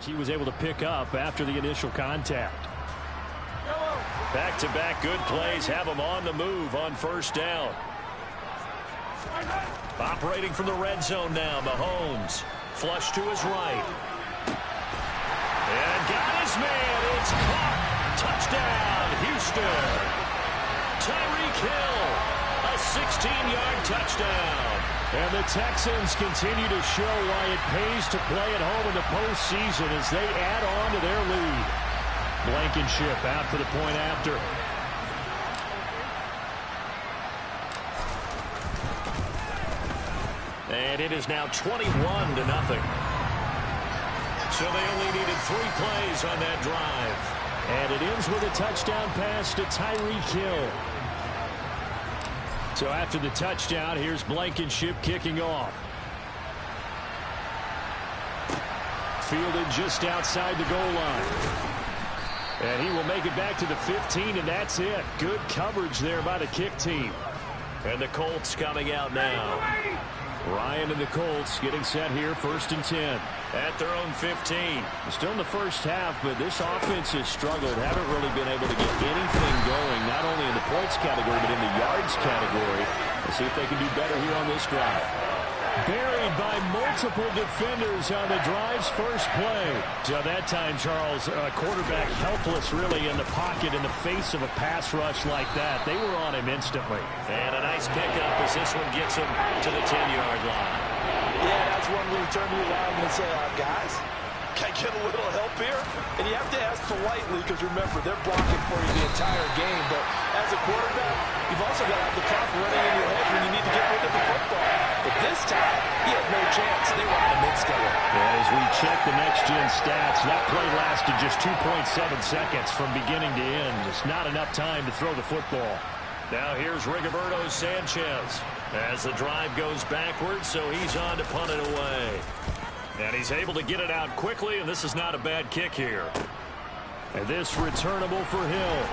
he was able to pick up after the initial contact. Back-to-back good plays have him on the move on first down. Operating from the red zone now, Mahomes. Flush to his right. And got his man. It's caught. Touchdown, Houston. Tyreek Hill, a 16-yard touchdown. And the Texans continue to show why it pays to play at home in the postseason as they add on to their lead. Blankenship out for the point after. And it is now 21-0. So they only needed 3 plays on that drive. And it ends with a touchdown pass to Tyreek Hill. So after the touchdown, here's Blankenship kicking off. Fielded just outside the goal line. And he will make it back to the 15, and that's it. Good coverage there by the kick team. And the Colts coming out now. Ryan and the Colts getting set here, 1st and 10. At their own 15. Still in the first half, but this offense has struggled. Haven't really been able to get anything going, not only in the points category, but in the yards category. Let's see if they can do better here on this drive. Buried by multiple defenders on the drive's first play. So that time, Charles, quarterback helpless really in the pocket in the face of a pass rush like that. They were on him instantly. And a nice pickup as this one gets him to the 10-yard line. Yeah, that's one where you turn to your lineman and say, guys, can I get a little help here? And you have to ask politely because, remember, they're blocking for you the entire game. But as a quarterback, you've also got to have the clock running in your head when you need to get rid of the football. But this time, he had no chance. They were on him instantly. And as we check the next-gen stats, that play lasted just 2.7 seconds from beginning to end. Just not enough time to throw the football. Now here's Rigoberto Sanchez as the drive goes backwards, so he's on to punt it away. And he's able to get it out quickly, and this is not a bad kick here. And this returnable for Hill.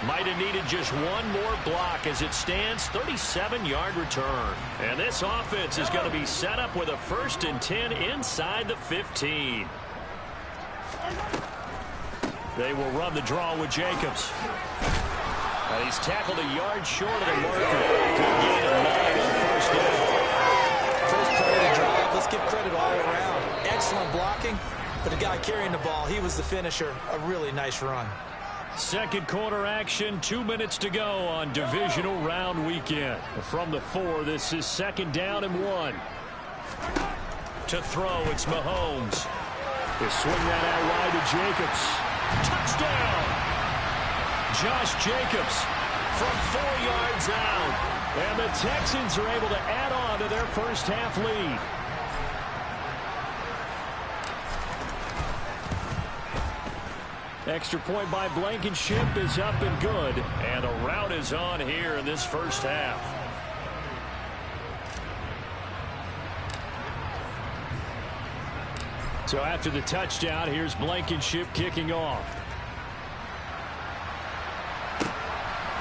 Might have needed just one more block as it stands, 37-yard return. And this offense is going to be set up with a 1st and 10 inside the 15. They will run the draw with Jacobs. And he's tackled a yard short of the marker. Good gain of 9 on first down. First play of the drive, let's give credit all around. Excellent blocking, but the guy carrying the ball, he was the finisher. A really nice run. Second quarter action, 2 minutes to go on divisional round weekend. From the 4, this is 2nd down and 1. To throw, it's Mahomes. They swing that out wide to Jacobs. Touchdown! Josh Jacobs from 4 yards out. And the Texans are able to add on to their first half lead. Extra point by Blankenship is up and good. And a rout is on here in this first half. So after the touchdown, here's Blankenship kicking off.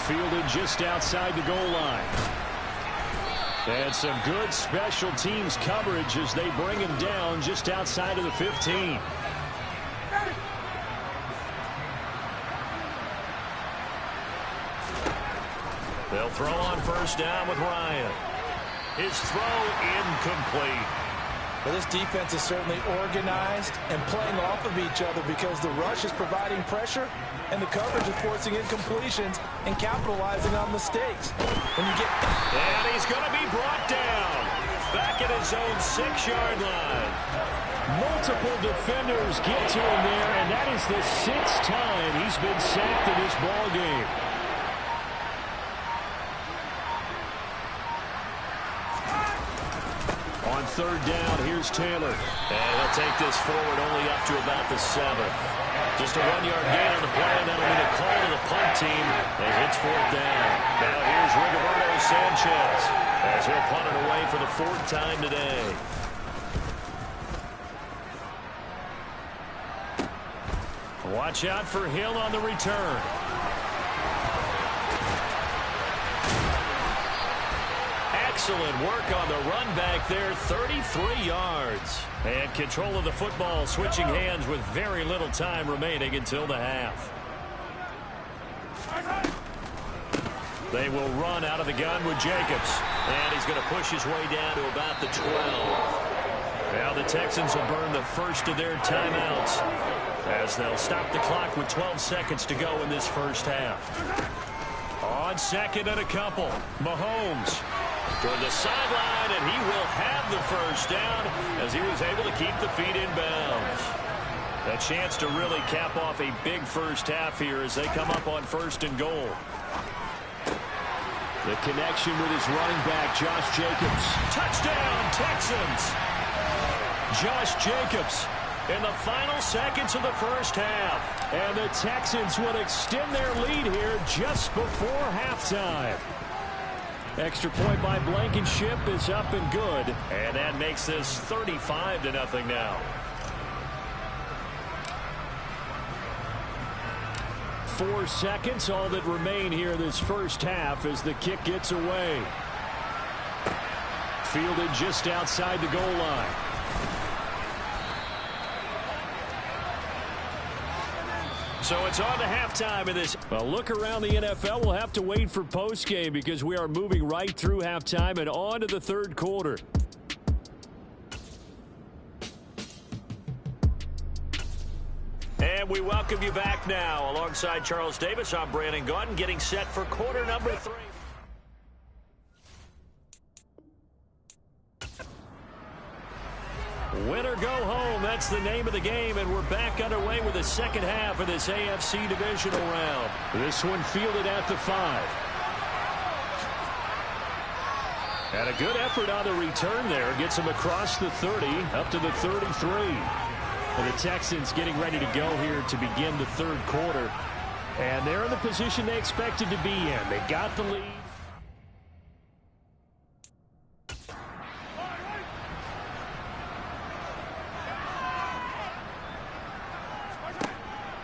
Fielded just outside the goal line. And some good special teams coverage as they bring him down just outside of the 15. They'll throw on first down with Ryan. His throw incomplete. Well, this defense is certainly organized and playing off of each other because the rush is providing pressure and the coverage is forcing incompletions and capitalizing on mistakes. When you get... And he's going to be brought down back at his own 6-yard line. Multiple defenders get to him there, and that is the 6th time he's been sacked in this ball game. On 3rd down, here's Taylor. And he'll take this forward only up to about the 7. Just a 1-yard gain on the play, and that'll be the call to the punt team as it's 4th down. Now here's Rigoberto Sanchez as he'll punt it away for the 4th time today. Watch out for Hill on the return. Excellent work on the run back there, 33 yards. And control of the football, switching hands with very little time remaining until the half. They will run out of the gun with Jacobs. And he's going to push his way down to about the 12. Now the Texans will burn the first of their timeouts as they'll stop the clock with 12 seconds to go in this first half. On second and a couple, Mahomes toward the sideline, and he will have the first down as he was able to keep the feet in bounds. A chance to really cap off a big first half here as they come up on first and goal. The connection with his running back, Josh Jacobs. Touchdown, Texans! Josh Jacobs in the final seconds of the first half. And the Texans will extend their lead here just before halftime. Extra point by Blankenship is up and good. And that makes this 35-0 now. 4 seconds, all that remain here this first half as the kick gets away. Fielded just outside the goal line. So it's on to halftime of this. A look around the NFL. We'll have to wait for postgame because we are moving right through halftime and on to the third quarter. And we welcome you back now. Alongside Charles Davis, I'm Brandon Gaudin, getting set for quarter number 3. Win or go home, that's the name of the game, and we're back underway with the second half of this AFC divisional round. This one fielded at the 5. And a good effort on the return there. Gets him across the 30, up to the 33. And the Texans getting ready to go here to begin the third quarter. And they're in the position they expected to be in. They got the lead.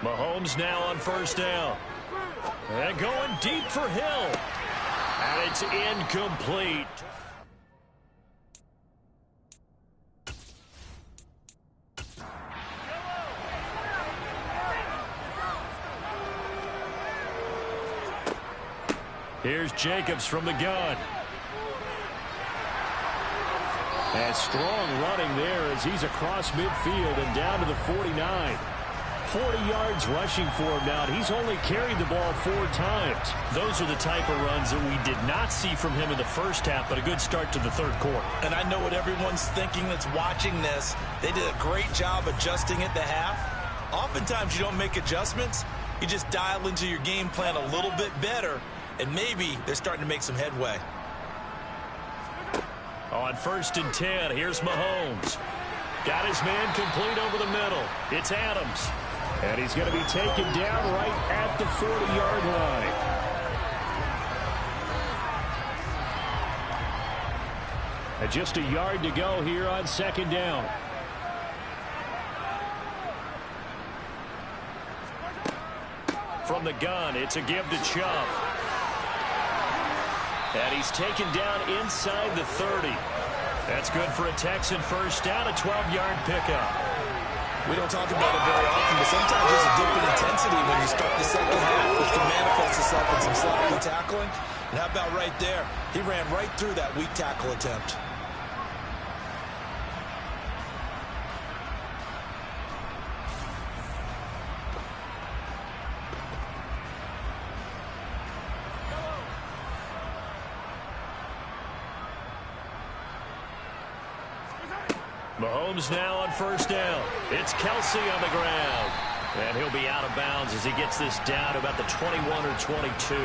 Mahomes now on first down. And going deep for Hill. And it's incomplete. Here's Jacobs from the gun. And strong running there as he's across midfield and down to the 49. 40 yards rushing for him now, and he's only carried the ball 4 times. Those are the type of runs that we did not see from him in the first half, but a good start to the third quarter. And I know what everyone's thinking that's watching this. They did a great job adjusting at the half. Oftentimes you don't make adjustments. You just dial into your game plan a little bit better, and maybe they're starting to make some headway. On first and 10, here's Mahomes. Got his man complete over the middle. It's Adams. And he's going to be taken down right at the 40-yard line. And just a yard to go here on second down. From the gun, it's a give to Chubb. And he's taken down inside the 30. That's good for a Texan first down, a 12-yard pickup. We don't talk about it very often, but sometimes there's a dip in intensity when you start the second half, which can manifest itself in some sloppy tackling. And how about right there? He ran right through that weak tackle attempt. Mahomes now on first down. It's Kelsey on the ground. And he'll be out of bounds as he gets this down to about the 21 or 22.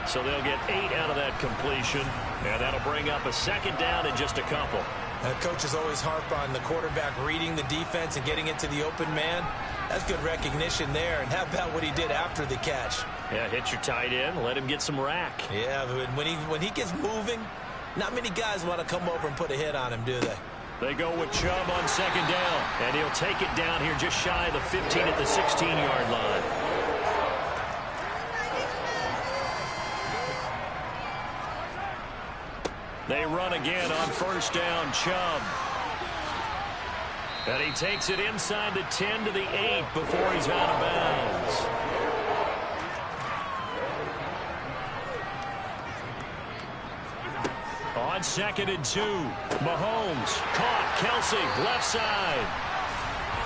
So they'll get 8 out of that completion. And that'll bring up a second down in just a couple. Coaches always harp on the quarterback reading the defense and getting it to the open man. That's good recognition there. And how about what he did after the catch? Yeah, hit your tight end. Let him get some rack. Yeah, but when he gets moving, not many guys want to come over and put a hit on him, do they? They go with Chubb on second down. And he'll take it down here just shy of the 15 at the 16-yard line. They run again on first down. Chubb. And he takes it inside the 10 to the 8 before he's out of bounds. On 2nd and 2, Mahomes caught. Kelsey, left side.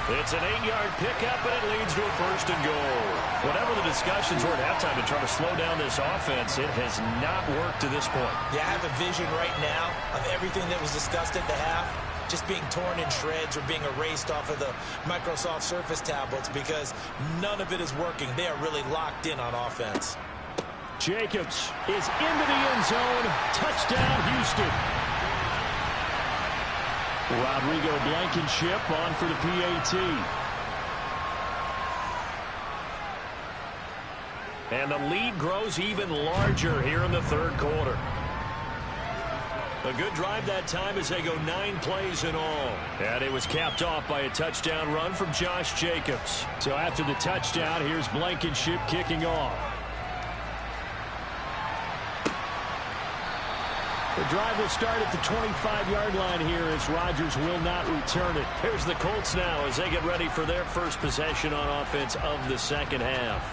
It's an 8-yard pickup, and it leads to a 1st and goal. Whatever the discussions were at halftime to try to slow down this offense, it has not worked to this point. Yeah, I have a vision right now of everything that was discussed at the half just being torn in shreds or being erased off of the Microsoft Surface tablets because none of it is working. They are really locked in on offense. Jacobs is into the end zone. Touchdown, Houston. Rodrigo Blankenship on for the PAT. And the lead grows even larger here in the 3rd quarter. A good drive that time as they go 9 plays in all. And it was capped off by a touchdown run from Josh Jacobs. So after the touchdown, here's Blankenship kicking off. The drive will start at the 25-yard line here as Rodgers will not return it. Here's the Colts now as they get ready for their first possession on offense of the 2nd half.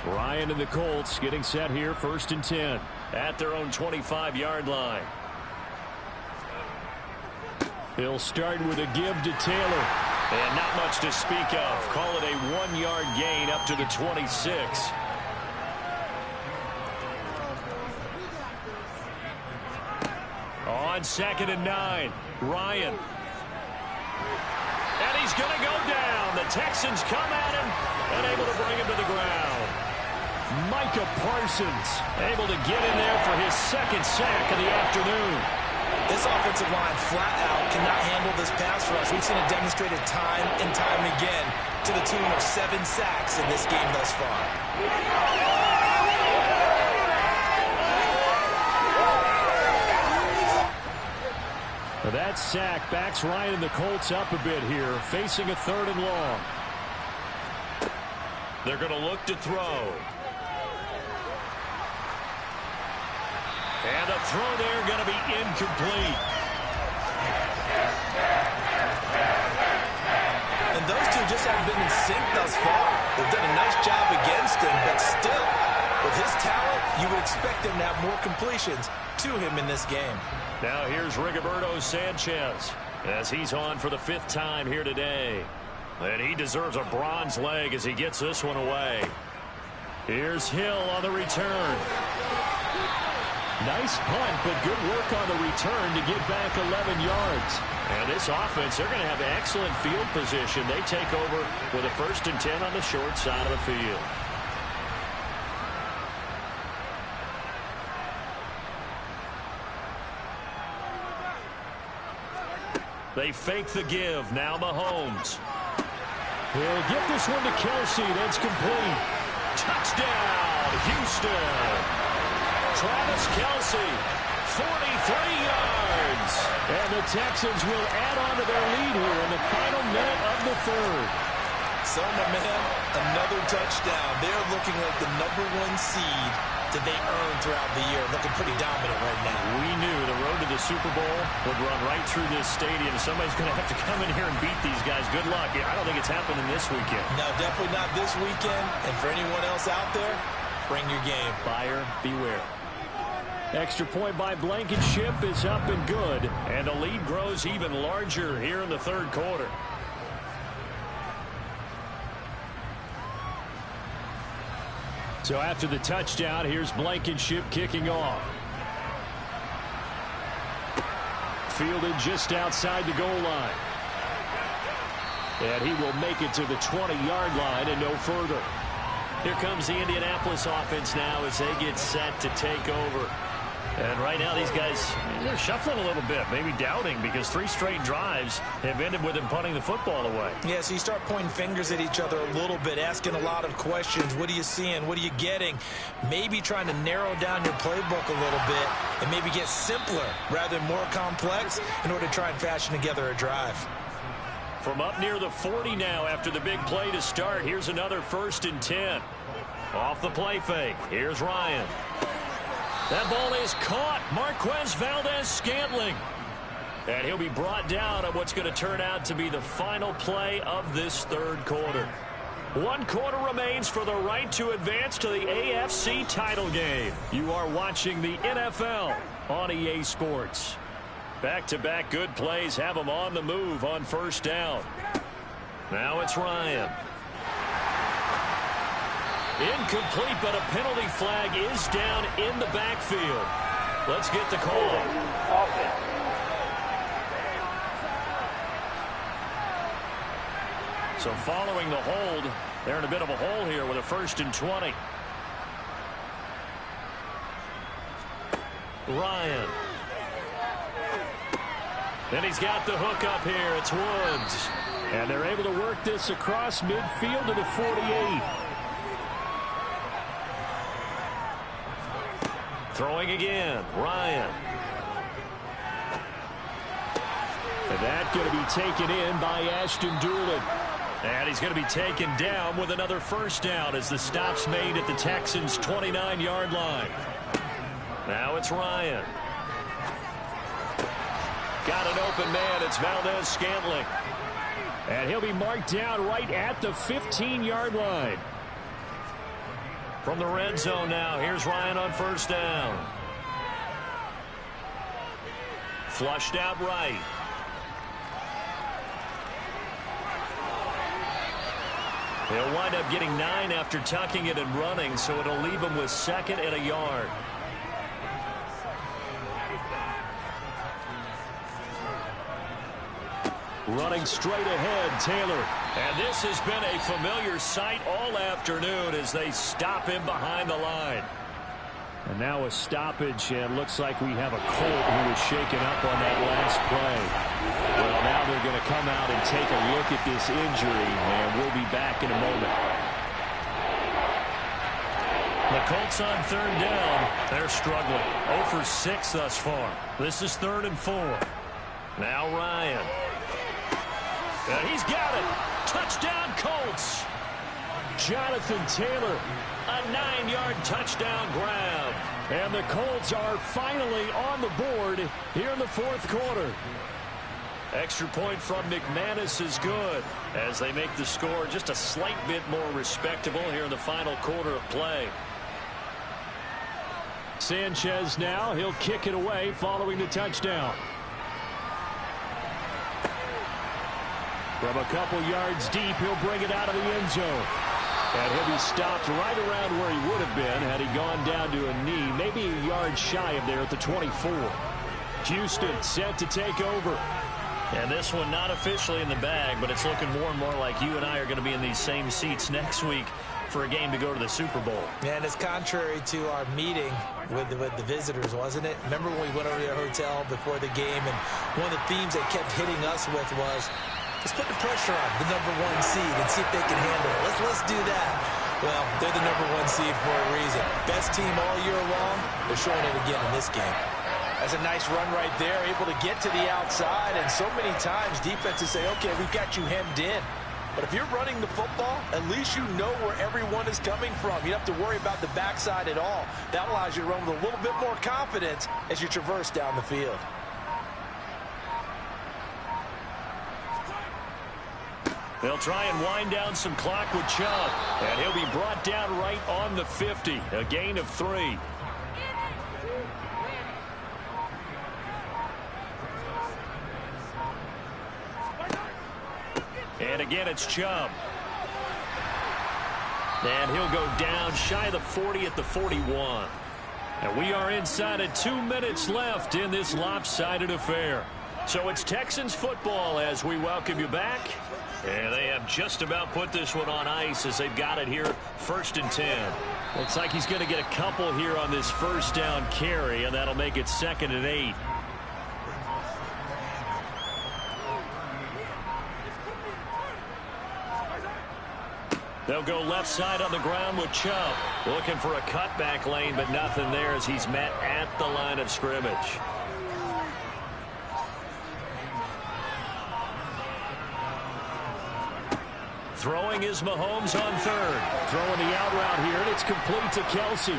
Ryan and the Colts getting set here, 1st and 10 at their own 25-yard line. He'll start with a give to Taylor. And not much to speak of. Call it a 1-yard gain up to the 26. On 2nd and 9, Ryan. And he's going to go down. The Texans come at him and able to bring him to the ground. Micah Parsons able to get in there for his 2nd sack of the afternoon. This offensive line flat out cannot handle this pass rush. We've seen it demonstrated time and time again to the tune of 7 sacks in this game thus far. That sack backs Ryan and the Colts up a bit here, facing a 3rd and long. They're going to look to throw. And the throw there going to be incomplete. And those two just haven't been in sync thus far. They've done a nice job against him, but still, with his talent, you would expect him to have more completions to him in this game. Now here's Rigoberto Sanchez as he's on for the 5th time here today. And he deserves a bronze leg as he gets this one away. Here's Hill on the return. Nice punt, but good work on the return to get back 11 yards. And this offense, they're going to have excellent field position. They take over with a 1st and 10 on the short side of the field. They fake the give. Now Mahomes. He'll get this one to Kelsey. That's complete. Touchdown, Houston. Travis Kelsey, 43 yards. And the Texans will add on to their lead here in the final minute of the 3rd. So, my man, another touchdown. They're looking like the #1 seed that they earned throughout the year. Looking pretty dominant right now. We knew the road to the Super Bowl would run right through this stadium. Somebody's going to have to come in here and beat these guys. Good luck. I don't think it's happening this weekend. No, definitely not this weekend. And for anyone else out there, bring your game. Buyer beware. Extra point by Blankenship is up and good. And the lead grows even larger here in the 3rd quarter. So after the touchdown, here's Blankenship kicking off. Fielded just outside the goal line. And he will make it to the 20-yard line and no further. Here comes the Indianapolis offense now as they get set to take over. And right now these guys, they're shuffling a little bit, maybe doubting, because 3 straight drives have ended with them punting the football away. Yeah, so you start pointing fingers at each other a little bit, asking a lot of questions. What are you seeing? What are you getting? Maybe trying to narrow down your playbook a little bit and maybe get simpler rather than more complex in order to try and fashion together a drive. From up near the 40 now after the big play to start, here's another 1st and 10. Off the play fake, here's Ryan. That ball is caught. Marquez Valdez-Scantling. And he'll be brought down on what's going to turn out to be the final play of this third quarter. 1 quarter remains for the right to advance to the AFC title game. You are watching the NFL on EA Sports. Back-to-back good plays have them on the move on first down. Now it's Ryan. Incomplete, but a penalty flag is down in the backfield. Let's get the call. So following the hold, they're in a bit of a hole here with a 1st and 20. Ryan. And he's got the hook up here. It's Woods. And they're able to work this across midfield to the 48. Throwing again, Ryan. And that's going to be taken in by Ashton Doolin. And he's going to be taken down with another first down as the stop's made at the Texans' 29-yard line. Now it's Ryan. Got an open man. It's Valdez-Scantling. And he'll be marked down right at the 15-yard line. From the red zone now, here's Ryan on first down. Flushed out right. He'll wind up getting 9 after tucking it and running, so it'll leave him with 2nd and a yard. Running straight ahead, Taylor. And this has been a familiar sight all afternoon as they stop him behind the line. And now a stoppage, and looks like we have a Colt who was shaken up on that last play. Well, now they're going to come out and take a look at this injury, and we'll be back in a moment. The Colts on 3rd down. They're struggling. 0 for 6 thus far. This is 3rd and 4. Now Ryan. And he's got it. Touchdown, Colts. Jonathan Taylor, a 9-yard touchdown grab. And the Colts are finally on the board here in the 4th quarter. Extra point from McManus is good as they make the score just a slight bit more respectable here in the final quarter of play. Sanchez now, he'll kick it away following the touchdown. From a couple yards deep, he'll bring it out of the end zone. And he'll be stopped right around where he would have been had he gone down to a knee, maybe a yard shy of there at the 24. Houston set to take over. And this one not officially in the bag, but it's looking more and more like you and I are going to be in these same seats next week for a game to go to the Super Bowl. And it's contrary to our meeting with the visitors, wasn't it? Remember when we went over to the hotel before the game, and one of the themes they kept hitting us with was, let's put the pressure on the #1 seed and see if they can handle it. Let's do that. Well, they're the #1 seed for a reason. Best team all year long. They're showing it again in this game. That's a nice run right there, able to get to the outside, and so many times defenses say, okay, we've got you hemmed in. But if you're running the football, at least you know where everyone is coming from. You don't have to worry about the backside at all. That allows you to run with a little bit more confidence as you traverse down the field. They'll try and wind down some clock with Chubb, and he'll be brought down right on the 50, a gain of 3. And again, it's Chubb. And he'll go down shy of the 40 at the 41. And we are inside of 2 minutes left in this lopsided affair. So it's Texans football as we welcome you back. And they have just about put this one on ice as they've got it here, 1st and 10. Looks like he's going to get a couple here on this first down carry, and that'll make it 2nd and 8. They'll go left side on the ground with Chubb. Looking for a cutback lane, but nothing there as he's met at the line of scrimmage. Throwing is Mahomes on 3rd. Throwing the out route here, and it's complete to Kelsey.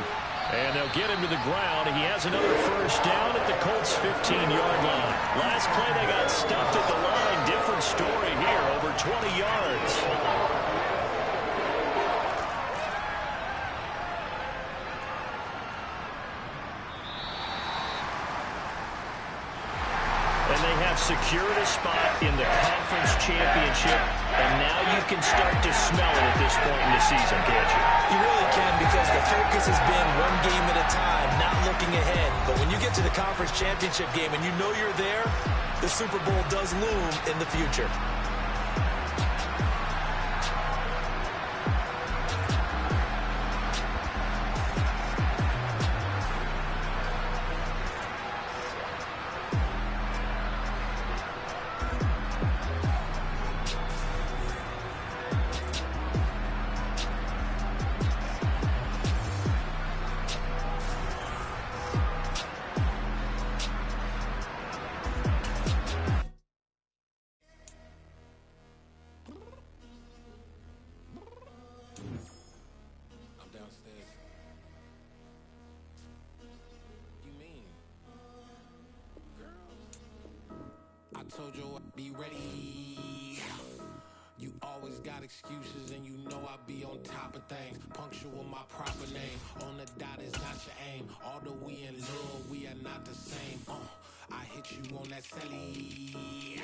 And they'll get him to the ground. He has another first down at the Colts' 15-yard line. Last play, they got stuffed at the line. Different story here, over 20 yards. And they have secured a spot in the conference championship. And now you can start to smell it at this point in the season, can't you? You really can, because the focus has been one game at a time, not looking ahead. But when you get to the conference championship game and you know you're there, the Super Bowl does loom in the future. Told you I'd be ready. You always got excuses and you know I be on top of things. Punctual my proper name. On the dot is not your aim. Although we in love, we are not the same. I hit you on that celly.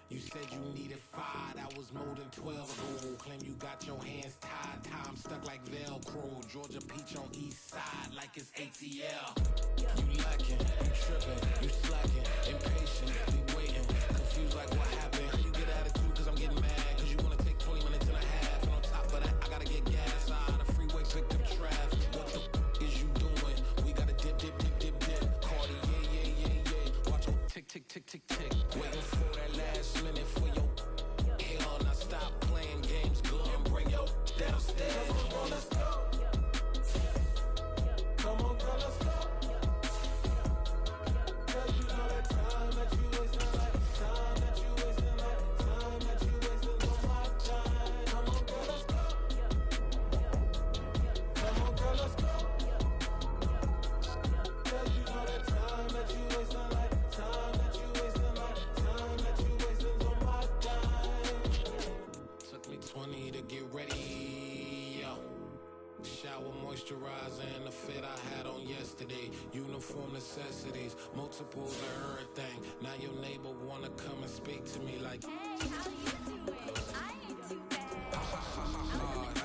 You said you needed 5, that was more than 12 ago. Claim you got your hands tied, time stuck like Velcro. Georgia Peach on east side like it's ATL. You lacking, you tripping, you slacking, impatient, we waiting, confused like what happened. You get attitude cause I'm getting mad, cause you wanna take 20 minutes and a half. And on top of that, I gotta get gas out of the freeway, pick up traffic. What the is you doing? We gotta dip, dip, dip, dip, dip. Cardi, yeah. Watch your tick, tick, tick, tick, tick. Waiting for that last minute for your hell. Now stop playing games, go and bring your downstairs. Come on, let's go. Come on, girl, let's go. Cause you know that time that you wasting, like time that you wasting, like time that you wasting on my time. Come on, girl, let's go. Come on, girl, let's go. Cause you know that time that you wasting, like time that you wasting, like time that you wasting on my time. Took me 20 to get ready, yo. Shower moisturizer and the fit I had on yesterday. Uniform necessities, multiples of everything. Now your neighbor wanna come and speak to me like, Hey, how you doing? I ain't too bad.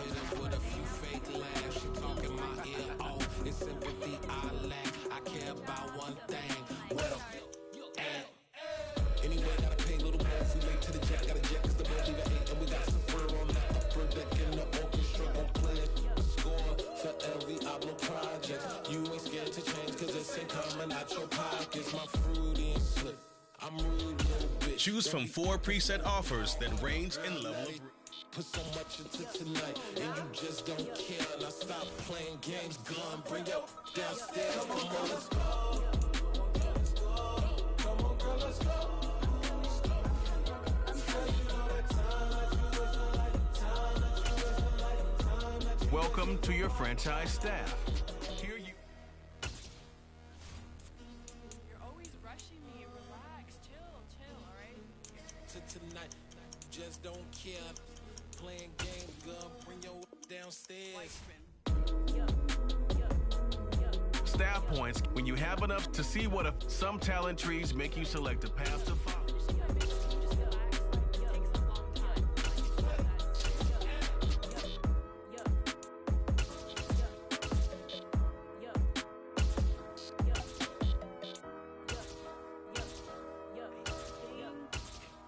hit it with a few fake laughs. She talking my ear off. It's sympathy I lack. I care about one thing. Where the at? Anyway, gotta pay little more. We late to the jet, got a jet cause the boat leave at 8. And we got super on that upper deck in the orchestra. Gon' play it, score for every Oblo project. You ain't scared to change cause it's ain't coming out your pockets. My fruity and slip. I'm rude, little bitch. Choose from 4 preset offers that range in level of... Put so much into tonight, and you just don't care. Now stop playing games, gun, bring your downstairs. Come on, let's go. Come on, girl, let's go. Welcome to your franchise staff. Here you... You're always rushing me. Relax. Chill, all right? To tonight, you just don't care. Playing games, gun, bring your downstairs. Staff points when you have enough to see what if some talent trees make you select a path to follow.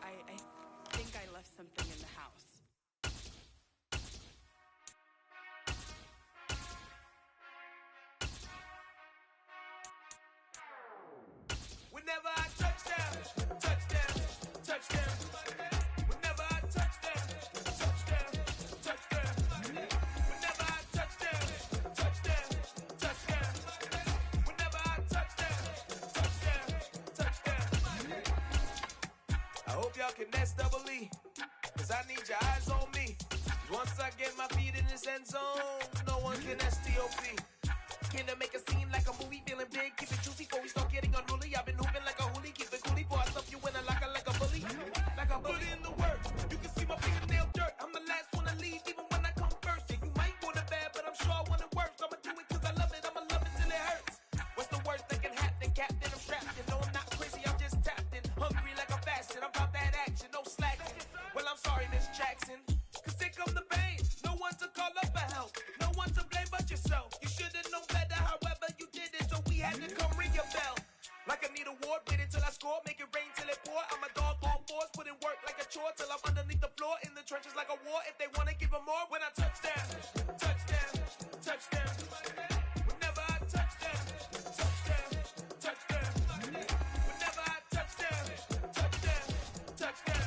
I think I left something in the house. Whenever I touchdown, touchdown, touchdown. Whenever I touchdown, touchdown, touchdown. Whenever I touchdown, touchdown, touchdown. Whenever I touchdown, touchdown. I hope y'all can nest double E, cause I need your eyes on me. Once I get my feet in this end zone, no one can STOP. came to make a scene like a movie, feeling big, keep it juicy before we start getting unruly. I've been hooping like a hoolie, keep it coolie before I stuff you in a locker like a bully. Like a bully in the work. You can see my fingernail dirt. I'm the last one to leave, even when I come first. Yeah, you might want it bad, but I'm sure I want it worse. I'ma do it 'cause I love it. I'ma love it till it hurts. What's the worst that can happen, Captain? I'm strapped in. No, I'm not crazy, I'm just tapped in. Hungry like a fashion. I'm about that action, no slacking. Well, I'm sorry, Miss Jackson. 'Cause here come the pain. No one to call up for help. No one to blame but yourself. You should've known better, however you did it, so we had to come ring your bell. Like I need a award, wait until I score, make it rain till it pour. I'm a dog on force, put in work like a chore till I'm underneath the floor, in the trenches like a war. If they wanna give them more, when I touch down, touchdown, touchdown. Whenever I touch down, touchdown, touchdown. Whenever I touch down, touchdown, touchdown.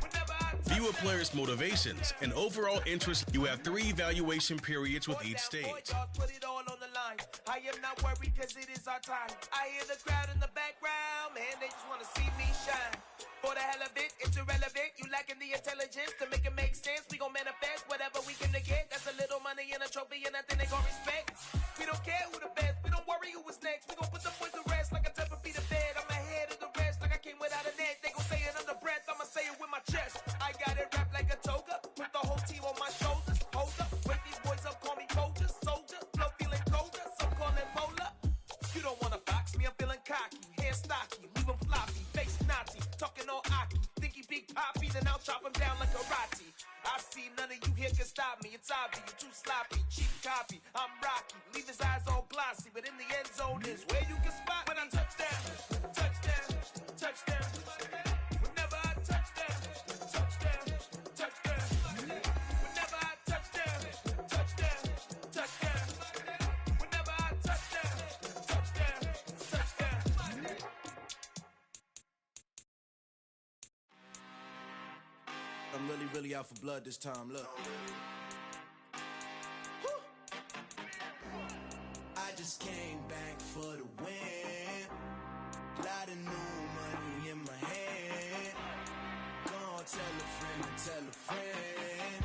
Whenever I touch View a player's motivations and overall interest. You have 3 evaluation periods with each stage. Put it all on the line. I am not worried 'cause it is our time. I hear the crowd in the background, man, they just wanna see me shine. For the hell of it, it's irrelevant. You lacking the intelligence to make it make sense. We gon' manifest whatever we can to get. That's a little money and a trophy and nothing they gon' respect. We don't care who the best, we don't worry who was next. We gon' put the boys to rest like a Tempur-Pedic bed. I'm ahead of the rest like I came without a net. They gon' say it under breath, I'ma say it with my chest. I got it wrapped like a toga, put the whole team on my shoulders. Hold up, wake these boys up, call me Folger, soldier. Flow feeling colder, some call it polar. You don't wanna box me, I'm feeling cocky. Hair stocky, leave him floppy, face naughty. Talking all aki, think he big poppy, then I'll chop him down like karate. I see none of you here can stop me. It's obvious, you too sloppy, cheap copy. I'm Rocky, leave his eyes all glossy, but in the end zone is where you can spot when I touch down, touchdown, touchdown. Whenever I touch down, touchdown, touchdown. Whenever I touch down, touchdown, touchdown. Whenever I touch down, touchdown, touchdown. I'm really out for blood this time, look. I just came back for the win. Lot of new money in my hand. Gonna tell a friend to tell a friend.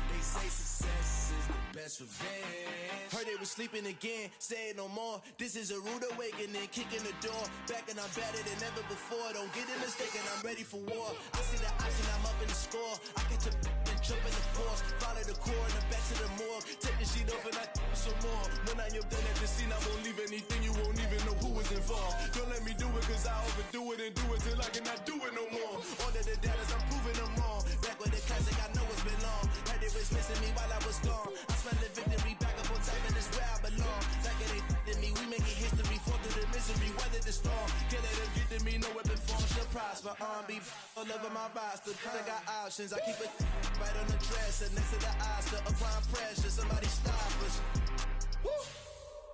They say success is the best revenge. Heard they was sleeping again, say it no more. This is a rude awakening, kicking the door. Back and I'm better than ever before. Don't get it mistaken, I'm ready for war. I see the option, I'm up in the score. I catch a and jump in the force. Follow the core and then back to the morgue. Take the sheet off and I some more. When I am done at the scene, I won't leave anything. You won't even know who was involved. Don't let me do it 'cause I overdo it and do it till I cannot do it no more. All of the doubters, I'm proving them wrong. Back with the classic, I know it's been long. Heard they was missing me while I was gone. I smell the victory back up on time and it's where I belong. Like it ain't to me, we making history. Fall through the misery, weather the storm. Can't let them get to me, no weapon form shall prosper. Be all over my roster. I got options, I keep it right on the dresser. Next to the Oscar, applying pressure. Somebody stop us. Woo!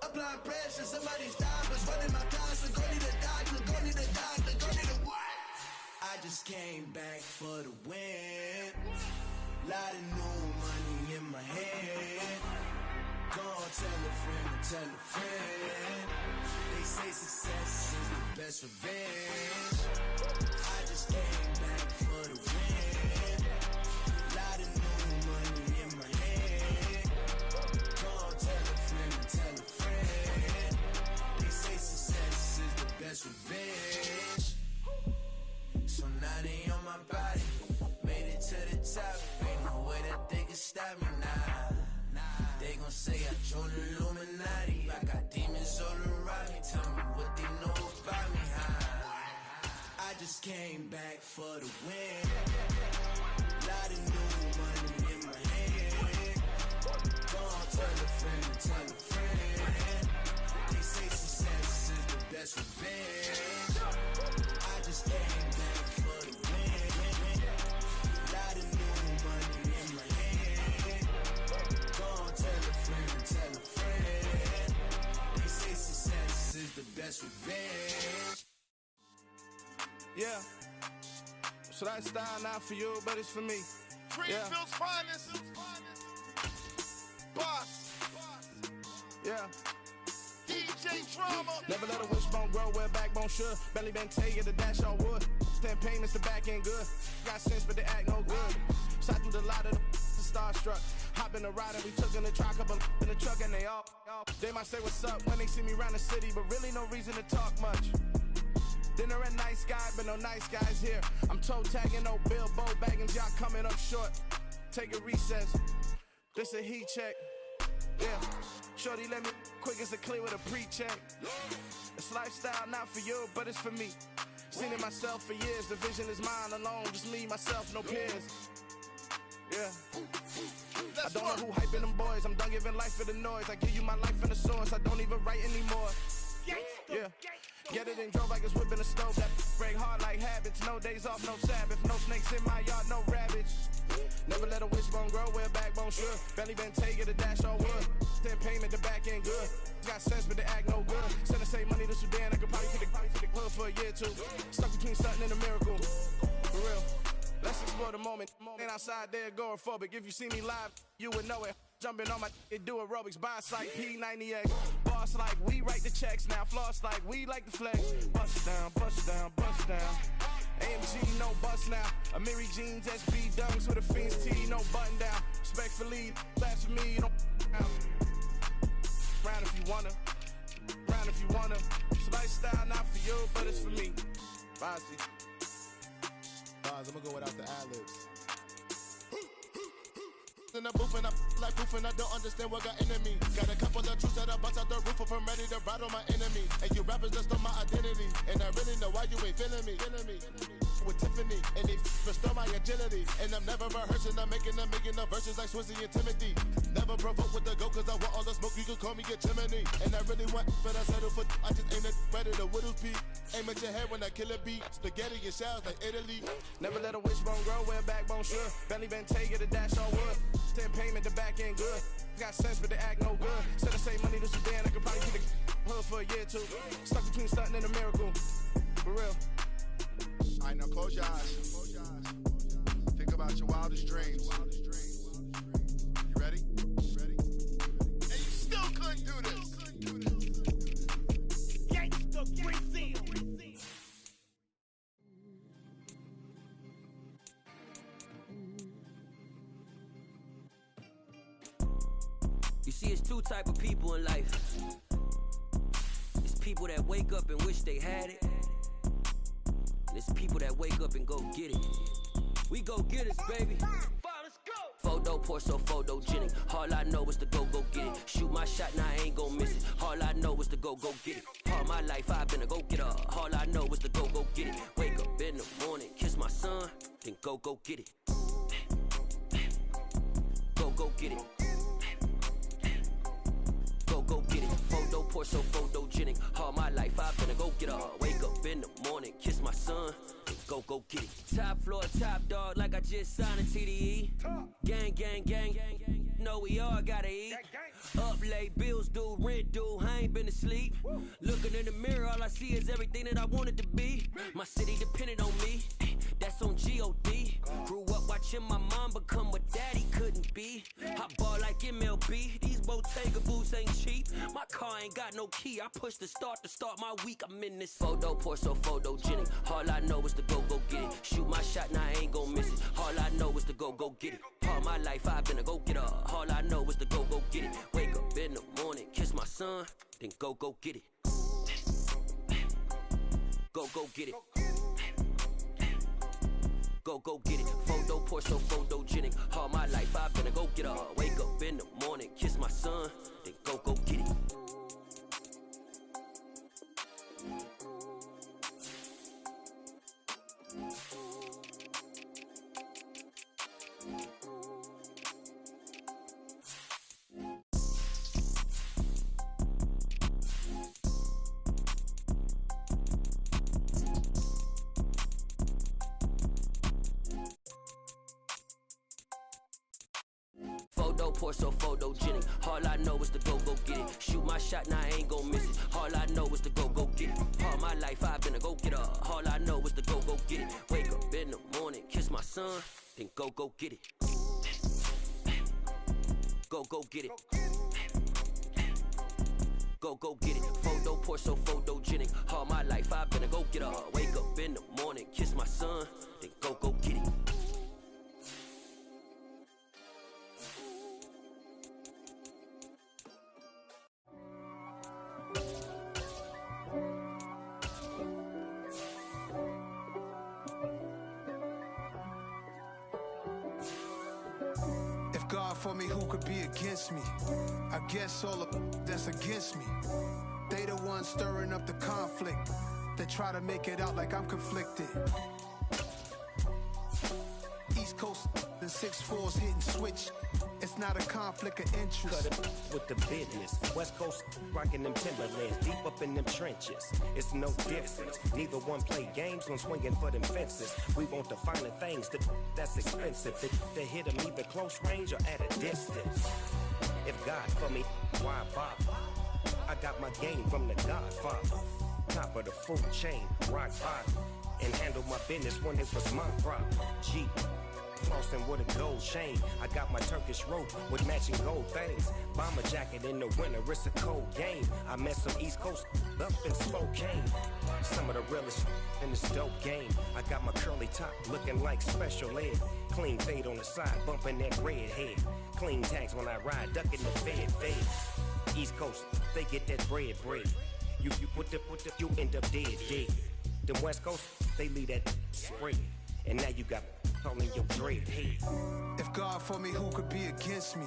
Applying pressure, somebody stop us. Running my constant, go need a doctor, go need a doctor, go need a what? I just came back for the win. Lot of new money in my hand. Gonna tell a friend to tell a friend. They say success is the best revenge. I just came back for the win. Lot of new money in my hand. Gonna tell a friend to tell a friend. They say success is the best revenge. So now they on my body. Made it to the top. Ain't no way that they can stop me now. They gon' say I joined the Illuminati. I got demons all around me. Tell me what they know about me, huh? I just came back for the win. Lot of new money in my hand. Gonna tell a friend to tell a friend. They say success is the best revenge. I just came back for the win. Lot of new money in my hand. Gonna tell a friend to tell a friend. They say success is the best revenge. Yeah. So that style not for you, but it's for me. Greenfield's finest. Boss. Yeah. DJ Drama. Never let a wishbone grow where backbone should. Belly been tell you the dash on wood. 10 payments, the back end good. Got sense, but they act no good. Shot through the lot of the starstruck. Hop in the ride and we took in the truck, couple in the truck, and they might say what's up when they see me around the city, but really no reason to talk much. Dinner at Nice Guy, but no nice guys here. I'm toe tagging, no Bilbo Baggins, y'all coming up short. Take a recess, this a heat check. Yeah, shorty let me quick as a clear with a pre-check. It's lifestyle, not for you, but it's for me. Seen it myself for years, the vision is mine alone, just me, myself, no peers. Yeah. I don't know who hyping them boys, I'm done giving life for the noise. I give you my life in the source, I don't even write anymore. Yeah. Get it and drove like it's whipping a stove. That break hard like habits. No days off, no Sabbath. No snakes in my yard, no rabbits. Never let a wishbone grow where backbone should. Belly been taking a dash all wood. Then payment, the back end good. Got sense, but the act no good. Send the same money to Sudan. I could probably take the hood for a year or two. Stuck between something and a miracle. For real. Let's explore the moment. Ain't outside there agoraphobic. If you see me live, you would know it. Jumping on my do aerobics, boss like P90X. Boss like we write the checks now. Floss like we like the flex. Bust down, bust down, bust down. AMG, no bust now. Amiri jeans, SB dunks with a Fiends T, no button down. Respectfully, that's for me, you don't down. Round if you wanna, round if you wanna. It's lifestyle, not for you, but it's for me. Bossy. Bars, I'm gonna go without the ad-libs. In the booth and I like proof and I don't understand what got into me. Got a couple of truths that I bust out the roof if I'm ready to battle my enemy. And you rappers just stole my identity, and I really know why you ain't feeling me. With Tiffany, and they restore my agility. And I'm never rehearsing, I'm making the verses like Swizzy and Timothy. Never provoke with the go, cause I want all the smoke, you can call me a chimney. And I really want, but I settle for, I just aim at ready to Whittles Peak. Aim at your head when I kill a beat. Spaghetti and shells like Italy. Never let a wishbone grow where backbone should. Belly been taking a dash on wood. 10 payment, the back end good. Got sense, but the act no good. Instead of save money to Sudan, I could probably take the hood for a year or two. Stuck between stunting and a miracle. For real. All right, now close your eyes. Think about your wildest dreams. You ready? And you still couldn't do this. Gangsta Brazil. You see, it's two type of people in life. It's people that wake up and wish they had it. And it's people that wake up and go get it. We go get it, baby. Photo pour so photogenic. All I know is to go get it. Shoot my shot, now I ain't gon' miss it. All I know is to go get it. All my life I've been a go getter. All I know is to go get it. Wake up in the morning, kiss my son, then go get it. Go get it. Go get it. Photo pour so photogenic. All my life I've been a go getter. Wake up in the morning, kiss my son, then go get it. Top floor, top dog, like I just signed a TDE. Gang. Know we all gotta eat. Up late, bills due, rent due, I ain't been asleep. Looking in the mirror, all I see is everything that I wanted to be. My city depended on me, that's on G.O.D. Grew up watching my mom become what daddy couldn't be. I ball like MLB, these Bottega boots ain't cheap. My car ain't got no key, I push the start to start my week. I'm in this photo pour so photogenic. All I know is to go get it. Shoot my shot, now I ain't gon' miss it. All I know is to go get it. All my life I've been a go getter. All I know is to go get it. Wake up in the morning, kiss my son, then go get it. Go get it. Go get it. Photo pour so photogenic. All my life I've been a go getter. Wake up in the morning, kiss my son, then go get it. Photo pour so photogenic. All I know is to go get it. Shoot my shot, now I ain't gon' miss it. All I know is to go get it. All my life I've been a go getter. All I know is to go get it. Wake up in the morning, kiss my son, then go get it. Go get it. Go get it. Photo pour so photogenic. All my life I've been a go getter. Wake up in the morning, kiss my son, then go get it. God for me, who could be against me? I guess all of that's against me. They the ones stirring up the conflict. They try to make it out like I'm conflicted. East Coast and 6'4's hitting switch. It's not a conflict of interest. Cut it with the business. West Coast rocking them Timberlands, deep up in them trenches. It's no difference. Neither one play games when swinging for them fences. We want the finer things that's expensive. To hit them either close range or at a distance. If God for me, why bother? I got my game from the Godfather. Top of the food chain, rock bottom. And handle my business when it was my problem. G. Flossing with a gold chain. I got my Turkish rope with matching gold things. Bomber jacket in the winter, it's a cold game. I met some East Coast up in Spokane. Some of the realest in this dope game. I got my curly top looking like special ed. Clean fade on the side, bumping that red head. Clean tags when I ride, ducking the fade. East Coast, they get that bread. You you end up dead. The West Coast, they leave that spread. And now you got all in your dread head. If God for me, who could be against me?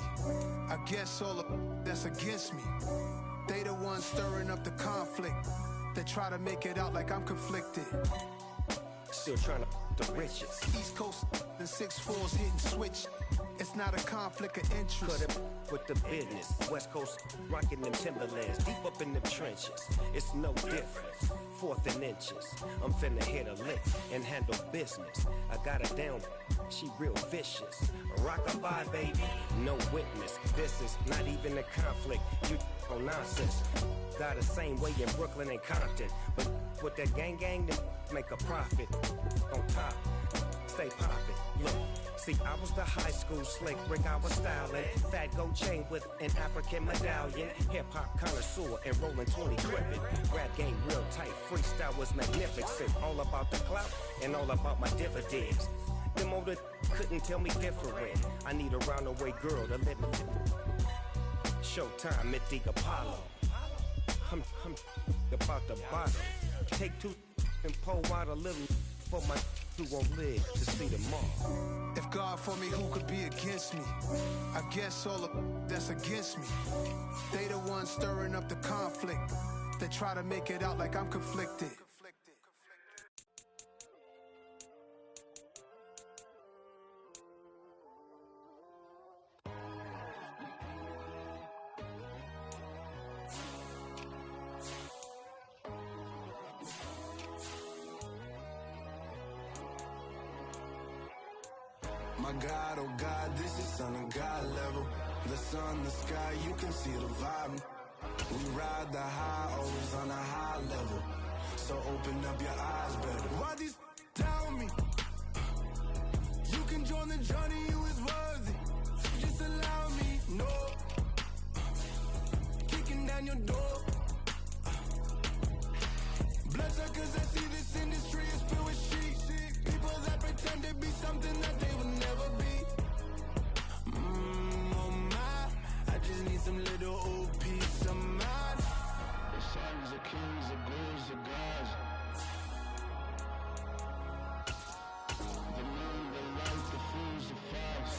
I guess all of that's against me. They the ones stirring up the conflict. They try to make it out like I'm conflicted. Still trying to the riches. East Coast and 6'4's hitting switch. It's not a conflict of interest. Cut it with the business. West Coast rocking them Timberlands, deep up in them trenches. It's no difference. 4th and inches. I'm finna hit a lick and handle business. I got her down, she real vicious. Rock-a-bye, baby, no witness. This is not even a conflict. You on nonsense. Got the same way in Brooklyn and Compton, but with that gang, then make a profit. On top, stay poppin'. Look. See, I was the high school slick Rick, I was styling. Fat gold chain with an African medallion. Hip-hop connoisseur and rolling 20 gripping. Rap game real tight, freestyle was magnificent. All about the clout and all about my dividends. Them older couldn't tell me different. I need a roundaway girl to let me. Showtime, Mythic Apollo. I'm about the bottom. Take 2 and pull out a little for my who won't live to see tomorrow. If God for me, who could be against me? I guess all of that's against me. They the ones stirring up the conflict. They try to make it out like I'm conflicted. My God, oh God, this is Son of God level. The sun, the sky, you can see the vibe. We ride the high, always on a high level. So open up your eyes better. Why these tell me? You can join the journey, you is worthy. Just allow me, no. Kicking down your door. Bloodsuckers that see this industry is filled with sheep. People that pretend to be something that they will never be. Oh my, I just need some little old peace of mind. The sons of kings, the bulls, the gods. The moon, the light, the fools, the frogs.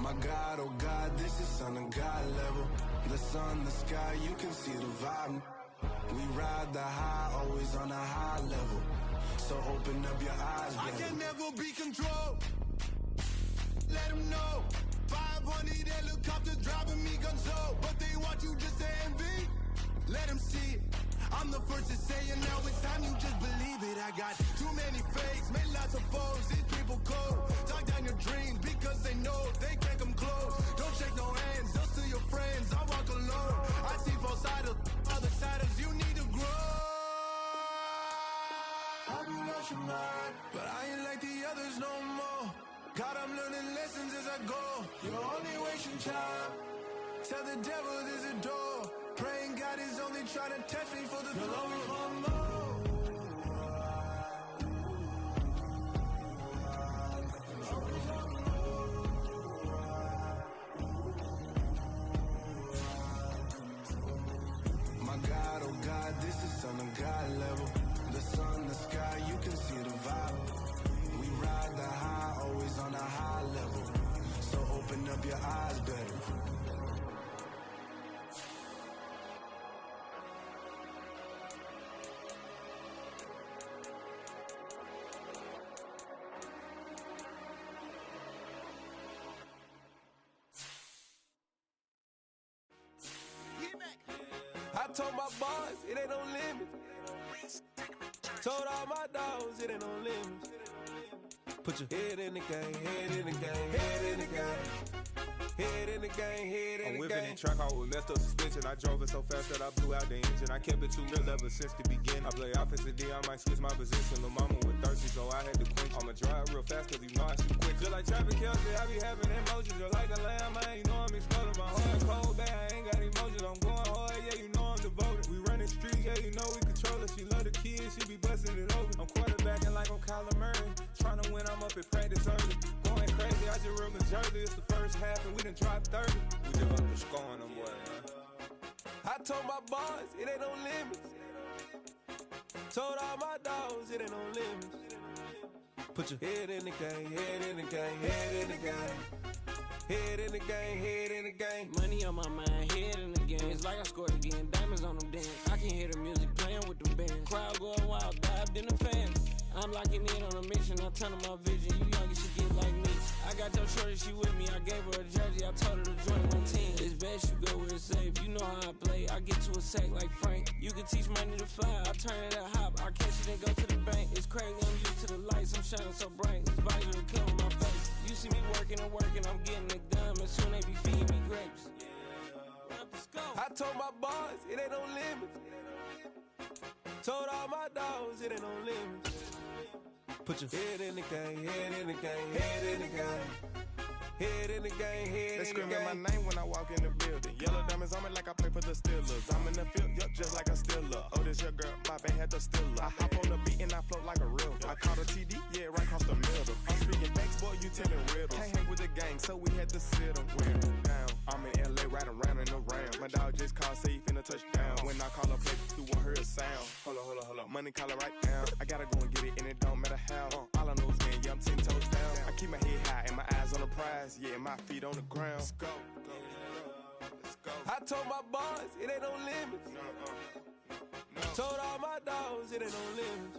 My God, oh God, this is Son of God level. The sun, the sky, you can see the vibe. We ride the high, always on a high level. So open up your eyes, baby. I can never be controlled. Let them know. 500 helicopters driving me gonzo. But they want you just to envy. Let them see it. I'm the first to say it, now it's time you just believe it. I got too many fakes, made lots of foes. These people cold. Talk down your dreams because they know they can't come close. Don't shake no hands, just to your friends. I walk alone. I see both sides of other siders. You need to grow. Have you lost your mind? But I ain't like the others no more. God, I'm learning lessons as I go. You're only wasting time. Tell the devil there's a door. Praying God is only trying to test me for the glory for more. My God, oh God, this is Son of God level. The sun, the sky, you can see the vibe. We ride the high, always on a high level. So open up your eyes better. I told my boys, it ain't no limit. Told all my dogs, it ain't no limit. Put your head in the game, head in the game, head in the game. Head in the game, head in the game. I'm whipping in track out with messed up suspension. I drove it so fast that I blew out the engine. I kept it too real ever since the beginning. I play offensive D, I might switch my position. Lil' mama was thirsty, so I had to quench. I'ma drive real fast, cause you know I shoot quick. Just like traffic Kelsey, I be having emotions. Just like a lamb, man, you know I'm exploding. My heart cold, bad, I ain't got emotions. I'm going hard, yeah, you know I'm devoted. We running streets, yeah, you know we control it. She love the kids, she be busting it over. I'm quarterbacking like I'm Kyler Murray. Trying to win, I'm up at practice early. Going crazy, I just ripped the jersey. It's the first half and we done dropped 30. We just up the score on them boys, man. I told my boys, it ain't no limits. Told all my dogs, it ain't no limits. Put your head in the game, head in the game, head in the game. Head in the game, head in the game. Money on my mind, head in the game. It's like I scored again, diamonds on them dance. I can hear the music playing with them bands. Crowd going wild, dived in the fans. I'm locking in on a mission, I turn on my vision. You young, you should get like me. I got your shorty, she with me. I gave her a jersey, I told her to join my team. It's best you go where it's safe. You know how I play. I get to a sack like Frank. You can teach money to fly. I turn it a hop. I catch it and go to the bank. It's crazy, I'm used to the lights. I'm shining so bright. This visor will cover my face. You see me working and working, I'm getting it done. And soon they be feeding me grapes. I told my boys, it ain't no limits. Told all my dogs, it ain't no limits. Put your head in the game, head in the game, head in the game. Head in the game, head They in the game. screaming my name when I walk in the building. Yellow diamonds on me like I play for the Steelers. I'm in the field, yup, just like a Steeler. Oh, this your girl, my band had the Steeler. I hop on the beat and I float like a real. I caught a TD, yeah, right across the middle. I'm speaking facts, boy, you telling riddles. Can't hang with the gang, so we had to sit them wear down. I'm in LA, riding round and around. My dog just called, say he finna touch down. When I call a play, you won't hear a sound. Hold up, money call it right now. I gotta go and get it, and it don't matter how. All I know is, man, yeah, I'm 10 toes down. I keep my head high and my eyes on the prize. Yeah, my feet on the ground. Let's go. I told my boys, it ain't no limits. Told all my dogs, it ain't no limits.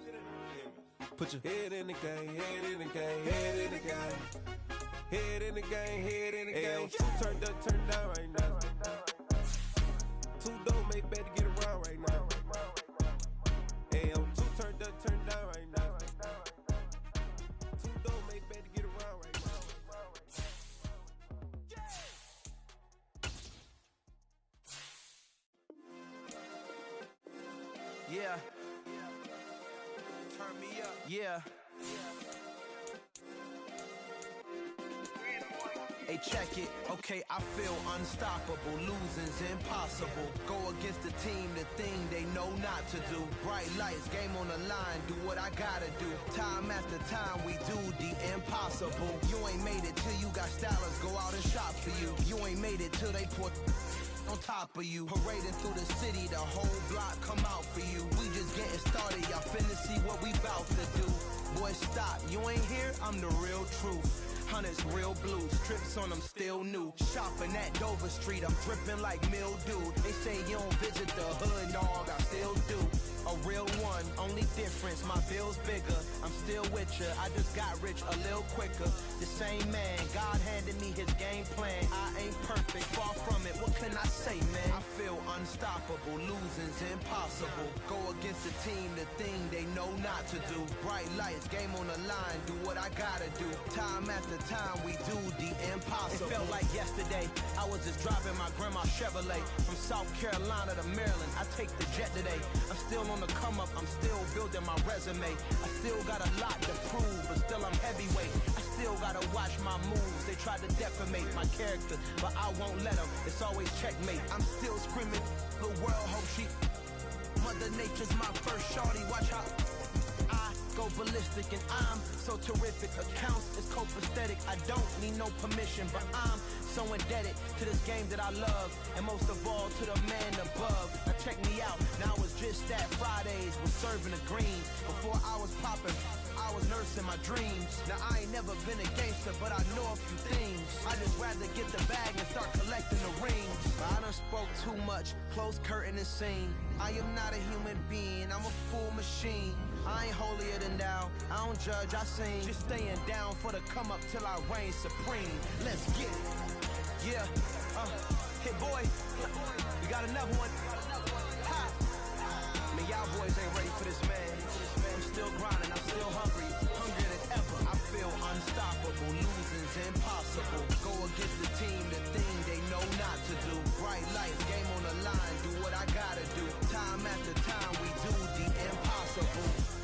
Put your head in the game, head in the game, head in the game. Head in the game, head in the game. Two turned up, turned down right now. Two don't make bad to get around right now. Hey, I'm two turned up, turned down right now. Two don't make bad to get around right now. Yeah. Turn me up. Yeah. Hey, check it. Okay, I feel unstoppable. Losing's impossible. Go against the team, the thing they know not to do. Bright lights, game on the line. Do what I gotta do. Time after time, we do the impossible. You ain't made it till you got stylers go out and shop for you. You ain't made it till they put on top of you. Parading through the city, the whole block come out for you. We just getting started, y'all finna see what we bout to do. Boy, stop, you ain't here, I'm the real truth. Hunters, real blues, strips on them still new. Shopping at Dover Street, I'm dripping like mildew. They say you don't visit the hood, dog, I still do. A real one, only difference, my bill's bigger. I'm still with ya, I just got rich a little quicker. The same man, God handed me his game plan. I ain't perfect, far from it, what can I say, man? I feel unstoppable, losing's impossible. Go against the team, the thing they know not to do. Bright lights, game on the line, do what I gotta do. Time after time, we do the impossible. It felt like yesterday, I was just driving my grandma's Chevrolet. From South Carolina to Maryland, I take the jet today. I'm still on the come up, I'm still building my resume. I still got a lot to prove, but still I'm heavyweight. I still gotta watch my moves. They tried to defamate my character, but I won't let them. It's always checkmate. I'm still screaming, the world hope she. Mother Nature's my first shorty. Watch how I go ballistic, and I'm so terrific. Accounts is copacetic. I don't need no permission, but I'm so indebted to this game that I love, and most of all to the man above. Now check me out. Now it's just that Fridays was serving the greens. Before I was popping, I was nursing my dreams. Now I ain't never been a gangster, but I know a few things. I just rather get the bag and start collecting the rings. But I done spoke too much, close curtain and scene. I am not a human being, I'm a full machine. I ain't holier than thou, I don't judge, I sing. Just staying down for the come up till I reign supreme. Let's get it. Yeah, hit boy, we got another one. Ha! I mean, y'all boys ain't ready for this, man. I'm still grinding, I'm still hungry, hungrier than ever. I feel unstoppable, losing's impossible. Go against the team, the thing they know not to do. Bright lights, game on the line, do what I gotta do. Time after time, we do the impossible.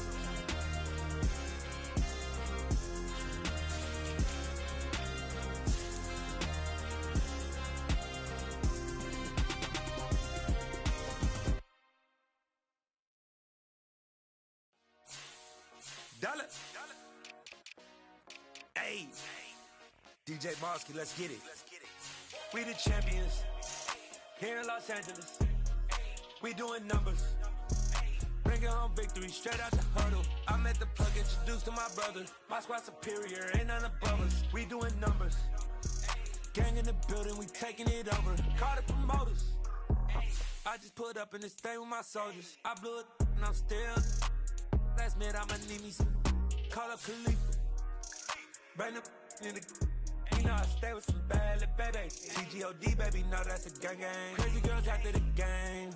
Dollar. Hey. DJ Marsky, let's get it. We the champions. Here in Los Angeles. We doing numbers. Bringing home victory straight out the huddle. I'm at the plug, introduced to my brother. My squad superior, ain't none above us. We doing numbers. Gang in the building, we taking it over. Call the promoters. I just put up in this thing with my soldiers. I blew it and I'm still. Last minute I'ma need me some. Call up Khalifa. Bring them in the. You know I stay with some bad little baby. TGOD baby, know that's a gang gang. Crazy girls after the game.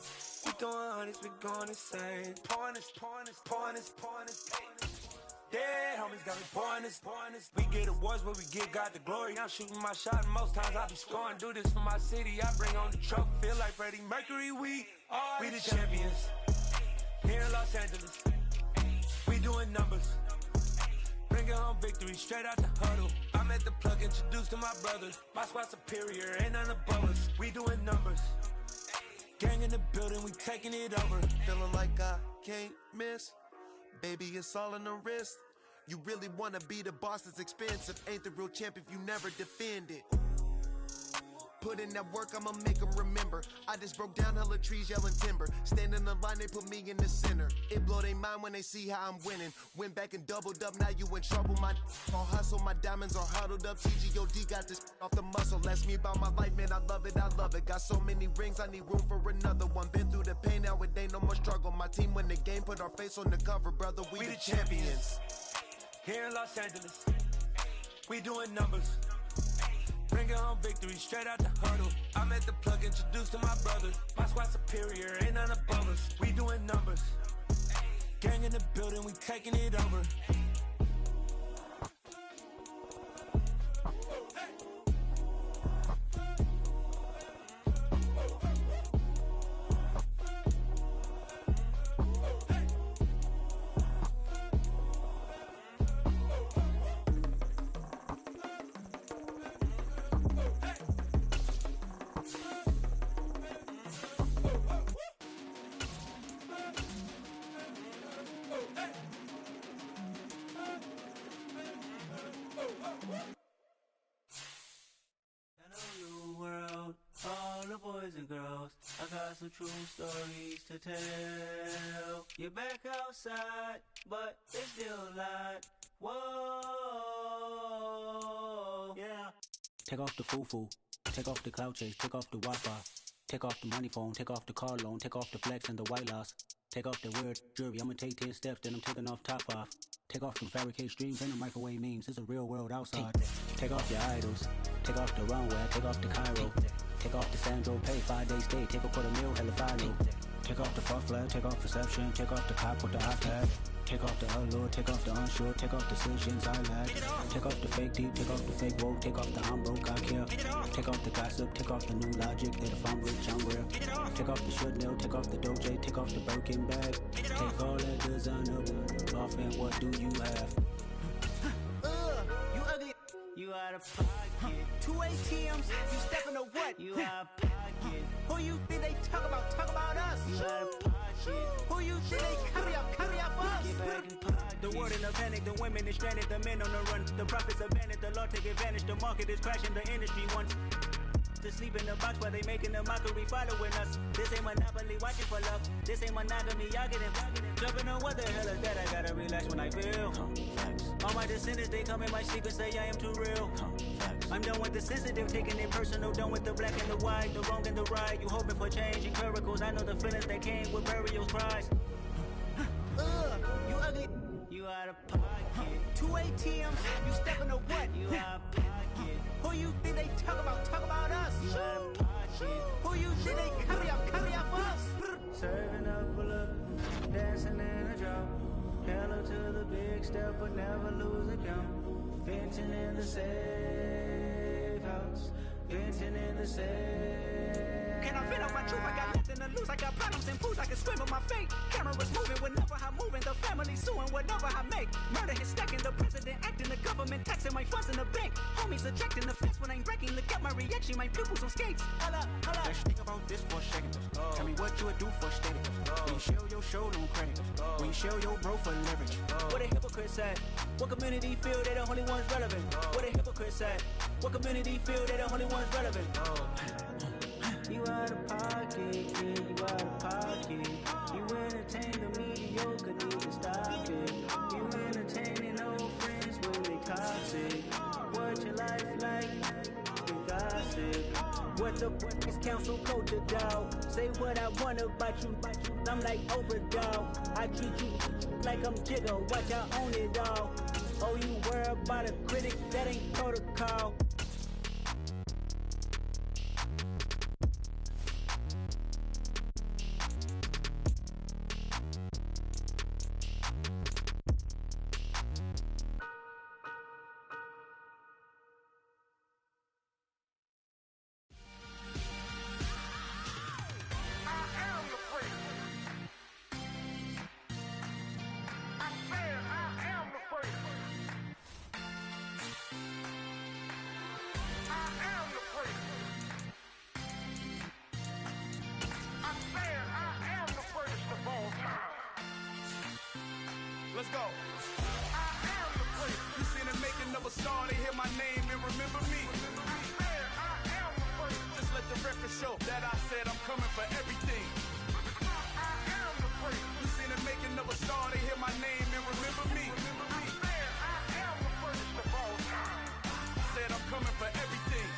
We throwing hundreds, we going insane. Pouring this. Dead homies got me pouring this. We get awards, but we give God the glory. I'm shooting my shot, and most times I be scoring. Do this for my city, I bring on the trophy. Feel like Freddie Mercury, we the champions. Here in Los Angeles. We doing numbers. Bringing home victory straight out the huddle. I'm at the plug, introduced to my brother. My squad superior, ain't none above us. We doing numbers. Gang in the building, we taking it over. Feeling like I can't miss. Baby, it's all in the wrist. You really wanna be the boss, it's expensive. Ain't the real champ if you never defend it. Put in that work, I'ma make them remember. I just broke down hella trees, yelling timber. Stand in the line, they put me in the center. It blow they mind when they see how I'm winning. Went back and doubled up, now you in trouble. My all hustle, my diamonds are huddled up. TGOD got this off the muscle. Ask me about my life, man, I love it. Got so many rings, I need room for another one. Been through the pain, now it ain't no more struggle. My team win the game, put our face on the cover, brother. We the champions. Here in Los Angeles, we doing numbers. Bringing home victory straight out the huddle. I'm at the plug, introduced to my brother. My squad superior, ain't none above us. We doing numbers. Gang in the building, we taking it over. Boys and girls, I got some true stories to tell. You're back outside, but it's still light. Whoa, yeah. Take off the foo-foo, take off the cloud chase, take off the Wi-Fi, take off the money phone, take off the car loan, take off the flex and the white loss. Take off the weird jewelry, I'ma take 10 steps, then I'm taking off top off. Take off them fabricated streams and the microwave memes, it's a real world outside. Take off your idols, take off the runway, take off the Cairo. Take off the Sandro, pay 5 days stay, take a $250,000, hella final. Take off the fuck flag, take off perception, take off the cop with the iPad. Take off the allure, take off the unsure, take off decisions I lack. Take off the fake deep, take off the fake woke, take off the I'm broke, I care. Take off the gossip, take off the new logic, that if I'm rich, I'm real. Take off the should nail, take off the doje, take off the Birkin bag. Take all that designer off and what do you have? You ugly. You out of pocket. 2 ATMs, you stepping to what? You out of pocket. Who you think they talk about? Talk about us. You out of pocket. Who you think they carry up for us? Get back in pocket. The world in a panic, the women is stranded, the men on the run. The profits abandoned, the law take advantage, the market is crashing, the industry wants. to sleep in the box while they making a mockery following us. This ain't Monopoly, watching for love. This ain't monogamy, y'all get it. Jumping on what the hell is that? I gotta relax when I feel. All my descendants, they come in my sleep and say I am too real. I'm done with the sensitive, taking it personal. Done with the black and the white, the wrong and the right. You hoping for change and miracles. I know the feelings that came with burial cries. You ugly. You out of pocket. 2 ATMs, you stepping to what? You out of pocket. Who you think they talk about us? You out of pocket. Who you think they carry up for us? Serving up a look, dancing in a drop. Hello to the big step, but never lose a count. Venting in the safe house. Venting in the safe. Can I vent out my truth? I got nothing to lose. I got problems and fools. I can swim with my fate. Cameras moving whenever I'm moving. The family suing whatever I make. Murder is stacking. The president acting. The government taxing my funds in the bank. Homies ejecting the fence when I'm breaking. Look at my reaction. My pupils on skates. Hold up. Let's think about this for a second. Tell me what you would do for steady. When you show your show no credit. When you show your bro for leverage. What a hypocrite said. What community feel they the only ones relevant? What a hypocrite said. What community feel they the only ones relevant? You out of pocket, yeah, you out of pocket. You entertain the mediocre, need to stop it. You entertaining old friends when they toxic. What your life like? You gossip. What the fuck is council culture, dog? Say what I want about you, I'm like overdog. I treat you like I'm Jigga, watch I own it all. Oh, you worry about a critic, that ain't protocol. Let's go. I am the place. You seen the making of a star, they hear my name and remember me. I am the place. Just let the record show that I said I'm coming for everything. I am the place. You seen the making of a star, they hear my name and remember me. I am the first of all time. Said I'm coming for everything.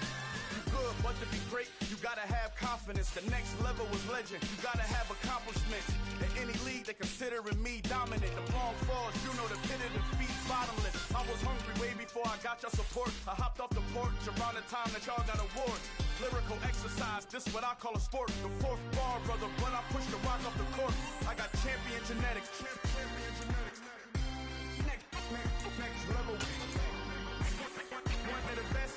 You good, but to be great, you gotta have confidence. The next level was legend. You gotta have accomplishments. In any league, they considering me dominant. The long falls, you know the pit of defeat's bottomless. I was hungry way before I got your support. I hopped off the porch around the time that y'all got awards. Lyrical exercise, this what I call a sport. The fourth bar, brother, when I push the rock off the court. I got champion genetics. Next level. One of the best.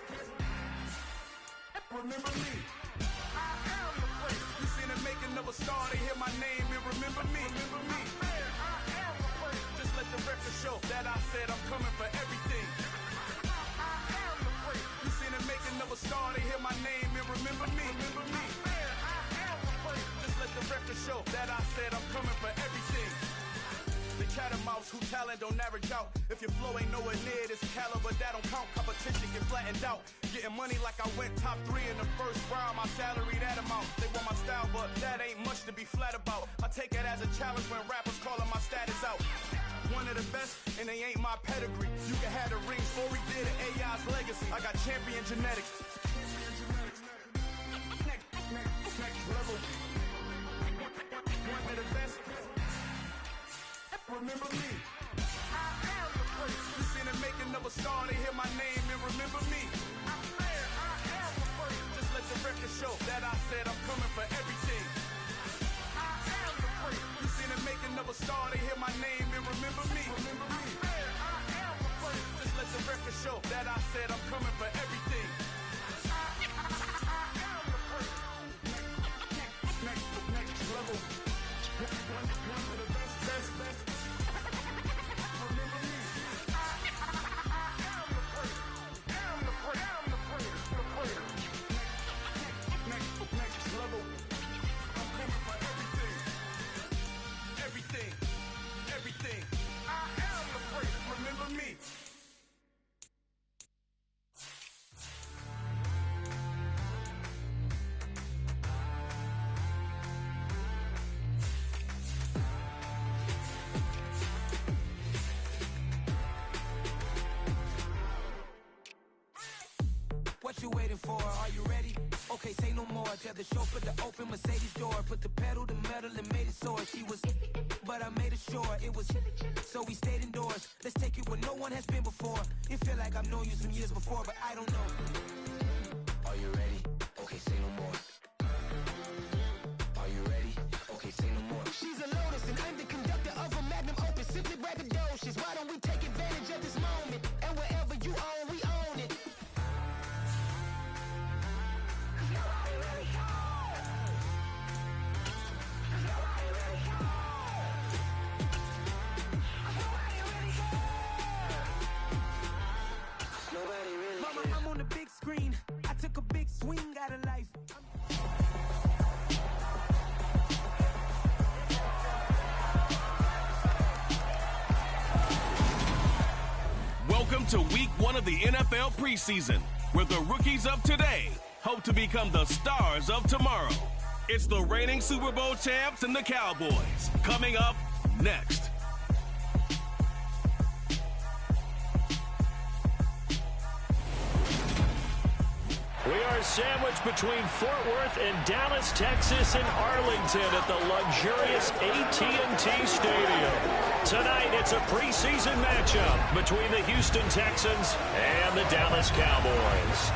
Remember me. I am the place. You seen the making of a star, they hear my name and remember me. Remember me. I am the place. Just let the record show that I said I'm coming for everything. I am the place. You seen the making of a star, they hear my name and remember me. Remember me. I am the place. Just let the record show that I said I'm coming for everything. The cat and mouse who talent don't average out. If your flow ain't nowhere near this caliber, that don't count. Competition get flattened out. Getting money like I went top 3 in the first round. My salary that amount. They want my style, but that ain't much to be flat about. I take it as a challenge when rappers calling my status out. One of the best, and they ain't my pedigree. You can have the ring before we did it. AI's legacy. I got champion genetics. Next level. One of the best. Remember me. I am the place. You seen the making of a star, they hear my name and remember me. I am the place. Just let the record show that I said I'm coming for everything. I am the place. You seen the making of a star, they hear my name and remember me. Remember me. I am the place. Just let the record show that I said I'm coming for everything. I am the place. Next level. One of the best. Next level. Okay, say no more. Tell the chauffeur to open Mercedes door. Put the pedal to metal and made it soar. She was, but I made it sure it was. So we stayed indoors. Let's take it where no one has been before. It feel like I've known you some years before, but I don't know. Are you ready? Okay, say no more. Are you ready? Okay, say no more. She's a Lotus and I'm the conductor of a Magnum Opus. Simply braggadocious. Why don't we take advantage of this moment? And wherever you own, we own it. Mama, I'm on the big screen. I took a big swing out of life. Welcome to week 1 of the NFL preseason, where the rookies of today hope to become the stars of tomorrow. It's the reigning Super Bowl champs and the Cowboys. Coming up next. We are sandwiched between Fort Worth and Dallas, Texas, and Arlington at the luxurious AT&T Stadium. Tonight, it's a preseason matchup between the Houston Texans and the Dallas Cowboys.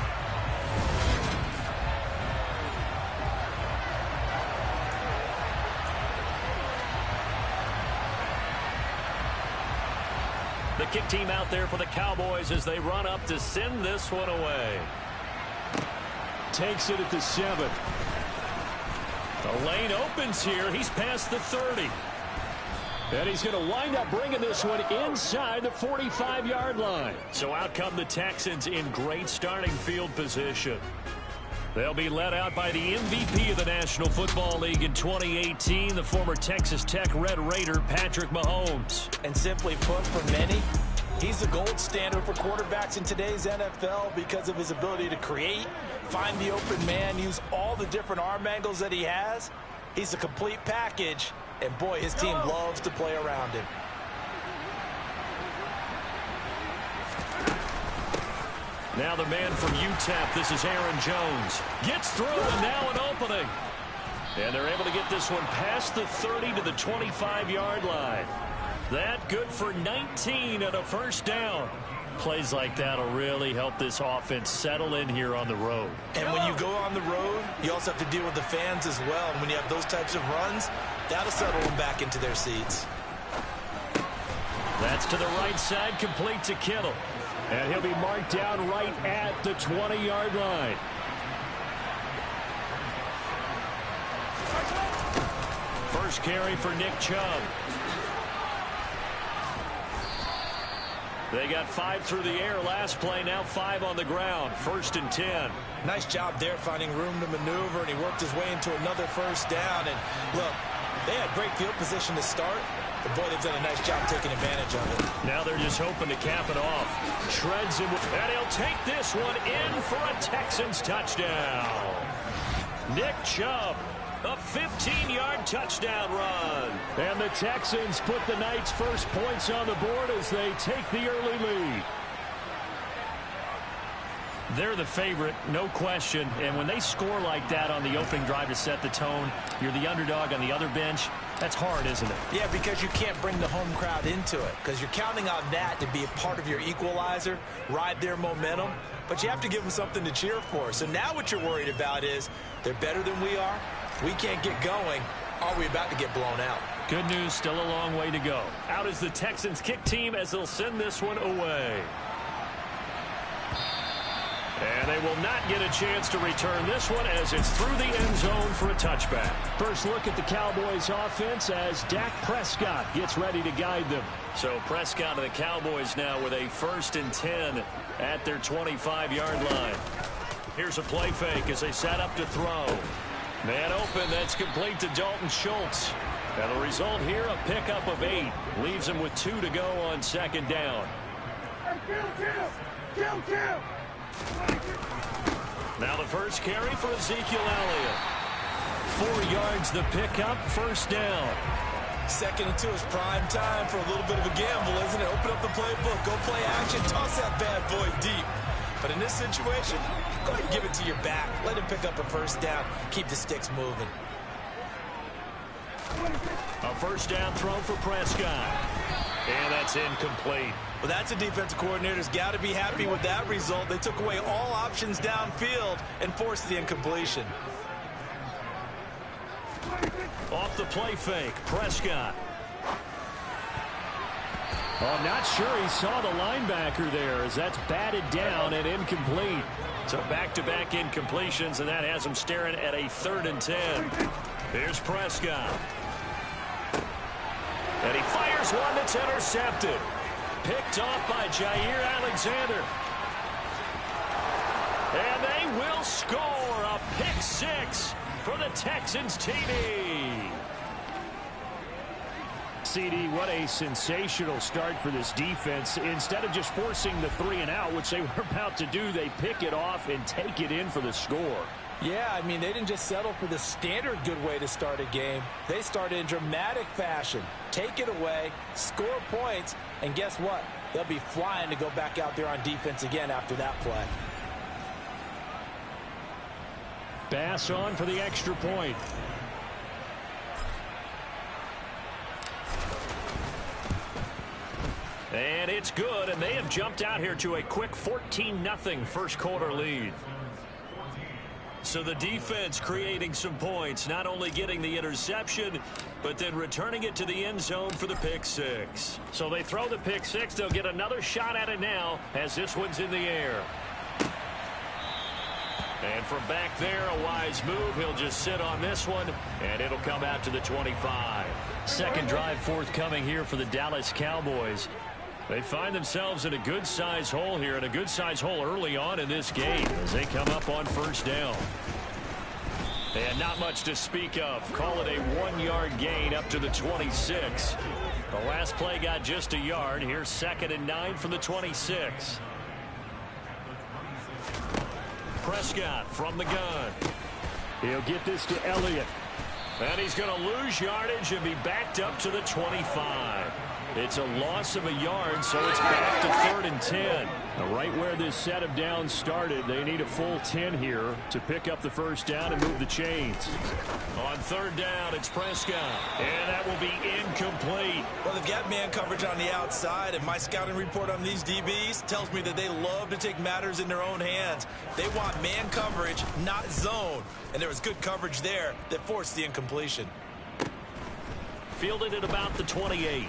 The kick team out there for the Cowboys as they run up to send this one away. Takes it at the 7. The lane opens here. He's past the 30. And he's going to wind up bringing this one inside the 45-yard line. So out come the Texans in great starting field position. They'll be led out by the MVP of the National Football League in 2018, the former Texas Tech Red Raider, Patrick Mahomes. And simply put, for many, he's the gold standard for quarterbacks in today's NFL because of his ability to create, find the open man, use all the different arm angles that he has. He's a complete package, and boy, his team loves to play around him. Now the man from UTEP, this is Aaron Jones. Gets through, and now an opening. And they're able to get this one past the 30 to the 25-yard line. That good for 19 and a first down. Plays like that will really help this offense settle in here on the road. And when you go on the road, you also have to deal with the fans as well. And when you have those types of runs, that'll settle them back into their seats. That's to the right side, complete to Kittle. And he'll be marked down right at the 20-yard line. First carry for Nick Chubb. They got 5 through the air last play, now 5 on the ground. 1st and 10. Nice job there finding room to maneuver, and he worked his way into another first down. And look, they had great field position to start, but boy, they've done a nice job taking advantage of it. Now they're just hoping to cap it off. Shreds him, and he'll take this one in for a Texans touchdown. Nick Chubb. A 15-yard touchdown run. And the Texans put the night's first points on the board as they take the early lead. They're the favorite, no question. And when they score like that on the opening drive to set the tone, you're the underdog on the other bench. That's hard, isn't it? Yeah, because you can't bring the home crowd into it, because you're counting on that to be a part of your equalizer, ride their momentum. But you have to give them something to cheer for. So now what you're worried about is they're better than we are. We can't get going. Are we about to get blown out? Good news, still a long way to go. Out is the Texans kick team as they'll send this one away. And they will not get a chance to return this one as it's through the end zone for a touchback. First look at the Cowboys offense as Dak Prescott gets ready to guide them. So Prescott and the Cowboys now with a 1st and 10 at their 25-yard line. Here's a play fake as they set up to throw. Man open, that's complete to Dalton Schultz. And the result here, a pickup of 8. Leaves him with 2 to go on 2nd down. Now the first carry for Ezekiel Elliott. 4 yards the pickup, 1st down. 2nd and 2 is prime time for a little bit of a gamble, isn't it? Open up the playbook, go play action, toss that bad boy deep. But in this situation, go ahead and give it to your back. Let him pick up a first down. Keep the sticks moving. A first down throw for Prescott. And that's incomplete. Well, that's a defensive coordinator's got to be happy with that result. They took away all options downfield and forced the incompletion. Off the play fake, Prescott. Oh, I'm not sure he saw the linebacker there as that's batted down and incomplete. So back-to-back incompletions, and that has him staring at a 3rd and 10. Here's Prescott. And he fires one that's intercepted. Picked off by Jair Alexander. And they will score a pick 6 for the Texans TD. CD, what a sensational start for this defense. Instead of just forcing the 3-and-out, which they were about to do, they pick it off and take it in for the score. Yeah, I mean, they didn't just settle for the standard good way to start a game. They started in dramatic fashion. Take it away, score points, and guess what? They'll be flying to go back out there on defense again after that play. Bass on for the extra point. And it's good, and they have jumped out here to a quick 14-0 first quarter lead. So the defense creating some points, not only getting the interception, but then returning it to the end zone for the pick 6. So they throw the pick 6. They'll get another shot at it now as this one's in the air. And from back there, a wise move. He'll just sit on this one, and it'll come out to the 25. Second drive forthcoming here for the Dallas Cowboys. They find themselves in a good-size hole here, and a good-size hole early on in this game as they come up on first down. And not much to speak of. Call it a 1-yard gain up to the 26. The last play got just a yard. Here's 2nd and 9 from the 26. Prescott from the gun. He'll get this to Elliott. And he's going to lose yardage and be backed up to the 25. It's a loss of a yard, so it's back to 3rd and 10. Now, right where this set of downs started, they need a full 10 here to pick up the first down and move the chains. On 3rd down, it's Prescott, and that will be incomplete. Well, they've got man coverage on the outside, and my scouting report on these DBs tells me that they love to take matters in their own hands. They want man coverage, not zone, and there was good coverage there that forced the incompletion. Fielded at about the 28.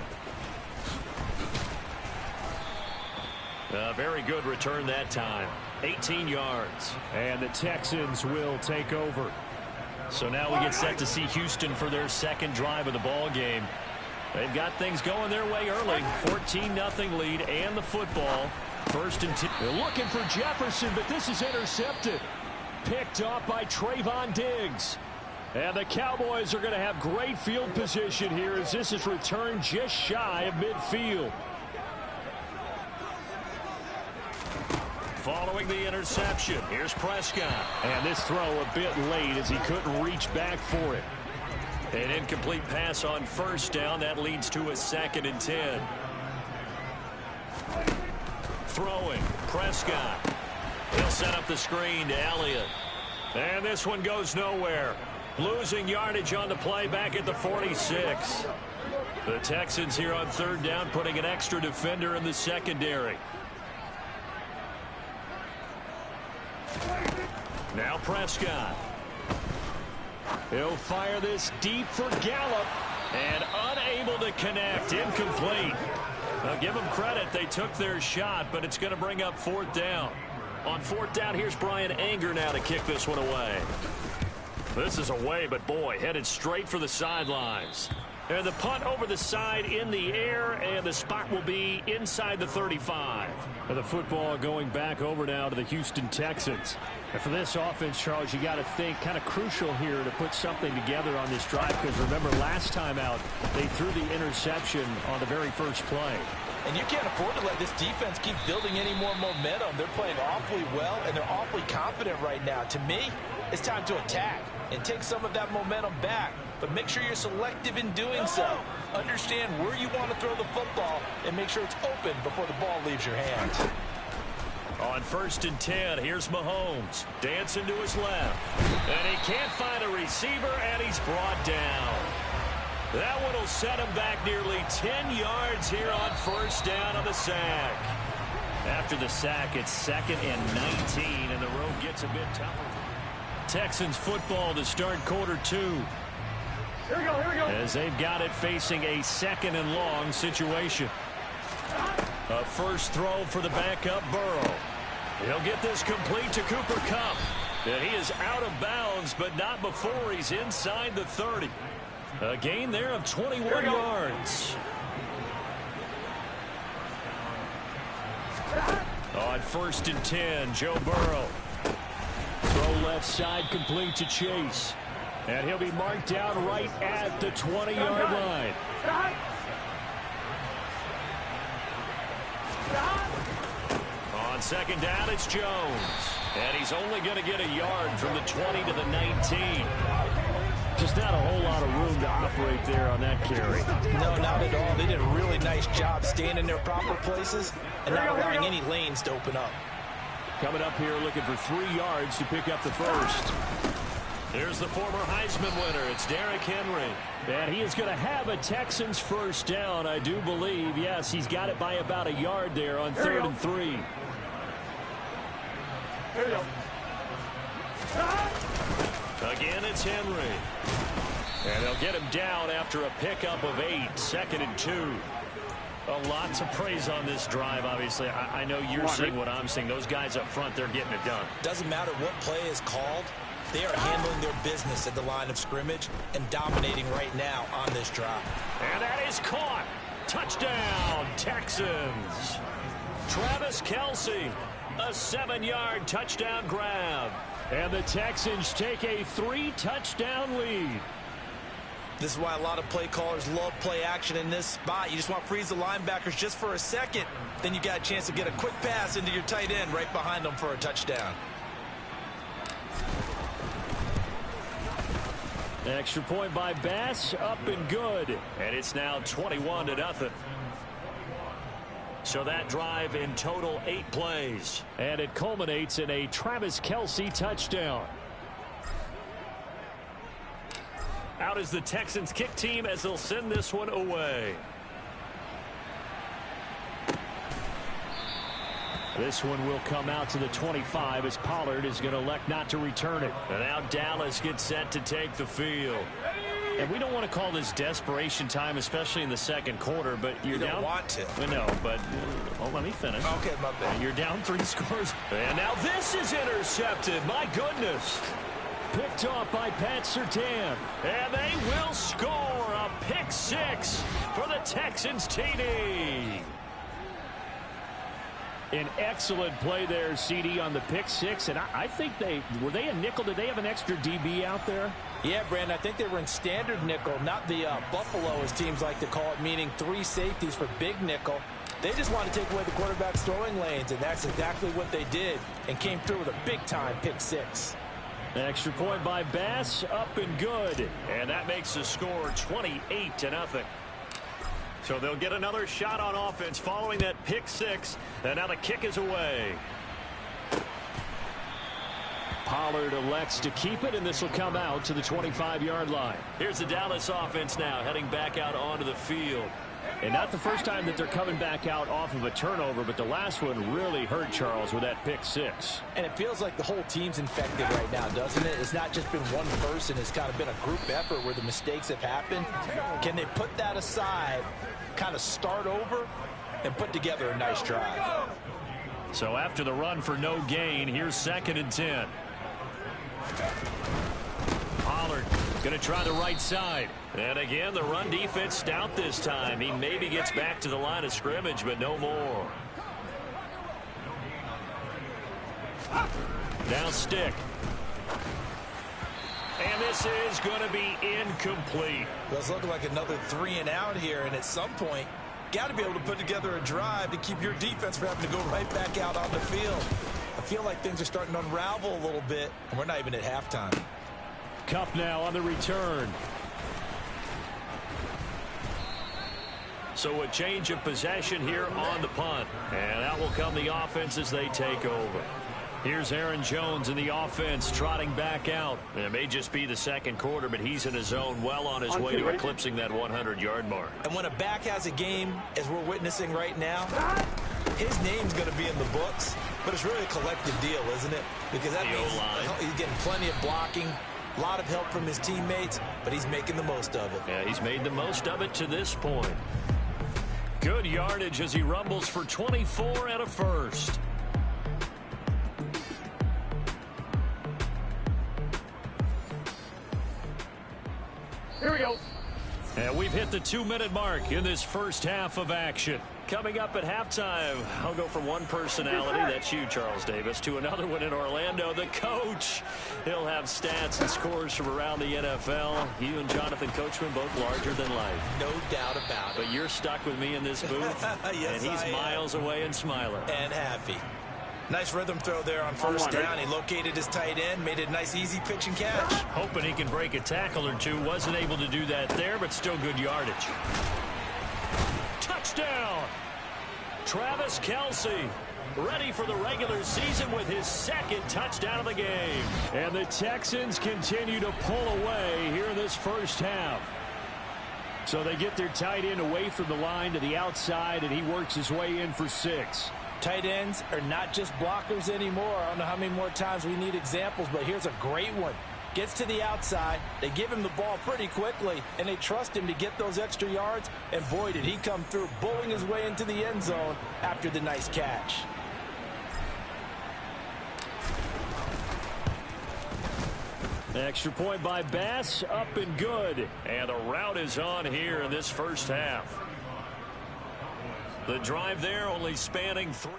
A very good return that time. 18 yards. And the Texans will take over. So now we get set to see Houston for their second drive of the ball game. They've got things going their way early. 14-0 lead and the football. 1st and 10. They're looking for Jefferson, but this is intercepted. Picked off by Trayvon Diggs. And the Cowboys are going to have great field position here as this is returned just shy of midfield. Following the interception, here's Prescott. And this throw a bit late as he couldn't reach back for it. An incomplete pass on first down. That leads to a 2nd and 10. Throwing, Prescott. He'll set up the screen to Elliott. And this one goes nowhere. Losing yardage on the play back at the 46. The Texans here on 3rd down putting an extra defender in the secondary. Now Prescott. He'll fire this deep for Gallup. And unable to connect. Incomplete. Now give them credit. They took their shot, but it's going to bring up 4th down. On 4th down, here's Brian Anger now to kick this one away. This is away, but boy, headed straight for the sidelines. And the punt over the side in the air, and the spot will be inside the 35. And the football going back over now to the Houston Texans. And for this offense, Charles, you got to think kind of crucial here to put something together on this drive, because remember last time out, they threw the interception on the very first play. And you can't afford to let this defense keep building any more momentum. They're playing awfully well, and they're awfully confident right now. To me, it's time to attack and take some of that momentum back. But make sure you're selective in doing so. Understand where you want to throw the football and make sure it's open before the ball leaves your hands. On 1st and 10, here's Mahomes. Dancing to his left. And he can't find a receiver, and he's brought down. That one will set him back nearly 10 yards here on 1st down on the sack. After the sack, it's 2nd and 19, and the road gets a bit tougher. Texans football to start quarter 2. Here we go, here we go. As they've got it facing a 2nd and long situation. A first throw for the backup Burrow. He'll get this complete to Cooper Kupp. And he is out of bounds, but not before he's inside the 30. A gain there of 21 yards. On 1st and 10, Joe Burrow. Throw left side complete to Chase. And he'll be marked down right at the 20-yard line. On 2nd down, it's Jones. And he's only going to get a yard from the 20 to the 19. Just not a whole lot of room to operate there on that carry. No, not at all. They did a really nice job staying in their proper places and not allowing any lanes to open up. Coming up here looking for 3 yards to pick up the first. Here's the former Heisman winner. It's Derrick Henry. And he is going to have a Texans first down, I do believe. Yes, he's got it by about a yard there on 3rd and 3. Here we go. Again, it's Henry. And they'll get him down after a pickup of 8, 2nd and 2. A lot to praise on this drive, obviously. I know you're seeing what I'm seeing. Those guys up front, they're getting it done. Doesn't matter what play is called. They are handling their business at the line of scrimmage and dominating right now on this drive. And that is caught. Touchdown, Texans. Travis Kelce, a 7-yard touchdown grab. And the Texans take a 3-touchdown lead. This is why a lot of play callers love play action in this spot. You just want to freeze the linebackers just for a second. Then you got a chance to get a quick pass into your tight end right behind them for a touchdown. Extra point by Bass, up and good. And it's now 21-0. So that drive in total 8 plays. And it culminates in a Travis Kelce touchdown. Out is the Texans kick team as they'll send this one away. This one will come out to the 25 as Pollard is going to elect not to return it. And now Dallas gets set to take the field. And we don't want to call this desperation time, especially in the second quarter, but you're down. You don't want to. I know, but let me finish. Okay, my bad. You're down 3 scores. And now this is intercepted. My goodness. Picked off by Pat Surtain. And they will score a pick 6 for the Texans TD. An excellent play there, CD, on the pick 6. And I think were they a nickel? Did they have an extra DB out there? Yeah, Brandon, I think they were in standard nickel, not the Buffalo, as teams like to call it, meaning 3 safeties for big nickel. They just want to take away the quarterback's throwing lanes, and that's exactly what they did and came through with a big-time pick 6. Extra point by Bass, up and good. And that makes the score 28-0. So they'll get another shot on offense following that pick 6. And now the kick is away. Pollard elects to keep it, and this will come out to the 25-yard line. Here's the Dallas offense now heading back out onto the field. And not the first time that they're coming back out off of a turnover, but the last one really hurt Charles with that pick 6. And it feels like the whole team's infected right now, doesn't it? It's not just been one person. It's kind of been a group effort where the mistakes have happened. Can they put that aside, kind of start over, and put together a nice drive? So after the run for no gain, here's 2nd and 10. Pollard going to try the right side. And again, the run defense stout this time. He maybe gets back to the line of scrimmage, but no more. Down stick. And this is going to be incomplete. Well, it's looking like another 3 and out here, and at some point, got to be able to put together a drive to keep your defense from having to go right back out on the field. I feel like things are starting to unravel a little bit, and we're not even at halftime. Kupp now on the return. So a change of possession here on the punt. And that will come the offense as they take over. Here's Aaron Jones in the offense trotting back out. It may just be the second quarter, but he's in his zone well on his way to eclipsing that 100-yard mark. And when a back has a game, as we're witnessing right now, his name's going to be in the books, but it's really a collective deal, isn't it? Because that means he's getting plenty of blocking, a lot of help from his teammates, but he's making the most of it. Yeah, he's made the most of it to this point. Good yardage as he rumbles for 24 and a first. Here we go. And we've hit the 2-minute mark in this first half of action. Coming up at halftime, I'll go from one personality, that's you, Charles Davis, to another one in Orlando, the coach. He'll have stats and scores from around the NFL. You and Jonathan Coachman both larger than life. No doubt about it. But you're stuck with me in this booth, yes, and he's miles away and smiling. And happy. Nice rhythm throw there on first down. He located his tight end, made it a nice, easy pitch and catch. Hoping he can break a tackle or two. Wasn't able to do that there, but still good yardage. Touchdown! Travis Kelce, ready for the regular season with his second touchdown of the game. And the Texans continue to pull away here in this first half. So they get their tight end away from the line to the outside, and he works his way in for 6. Tight ends are not just blockers anymore. I don't know how many more times we need examples, but here's a great one. Gets to the outside, they give him the ball pretty quickly, and they trust him to get those extra yards, and boy, did he come through, bowling his way into the end zone after the nice catch. Extra point by Bass, up and good. And the route is on here in this first half. The drive there only spanning 3.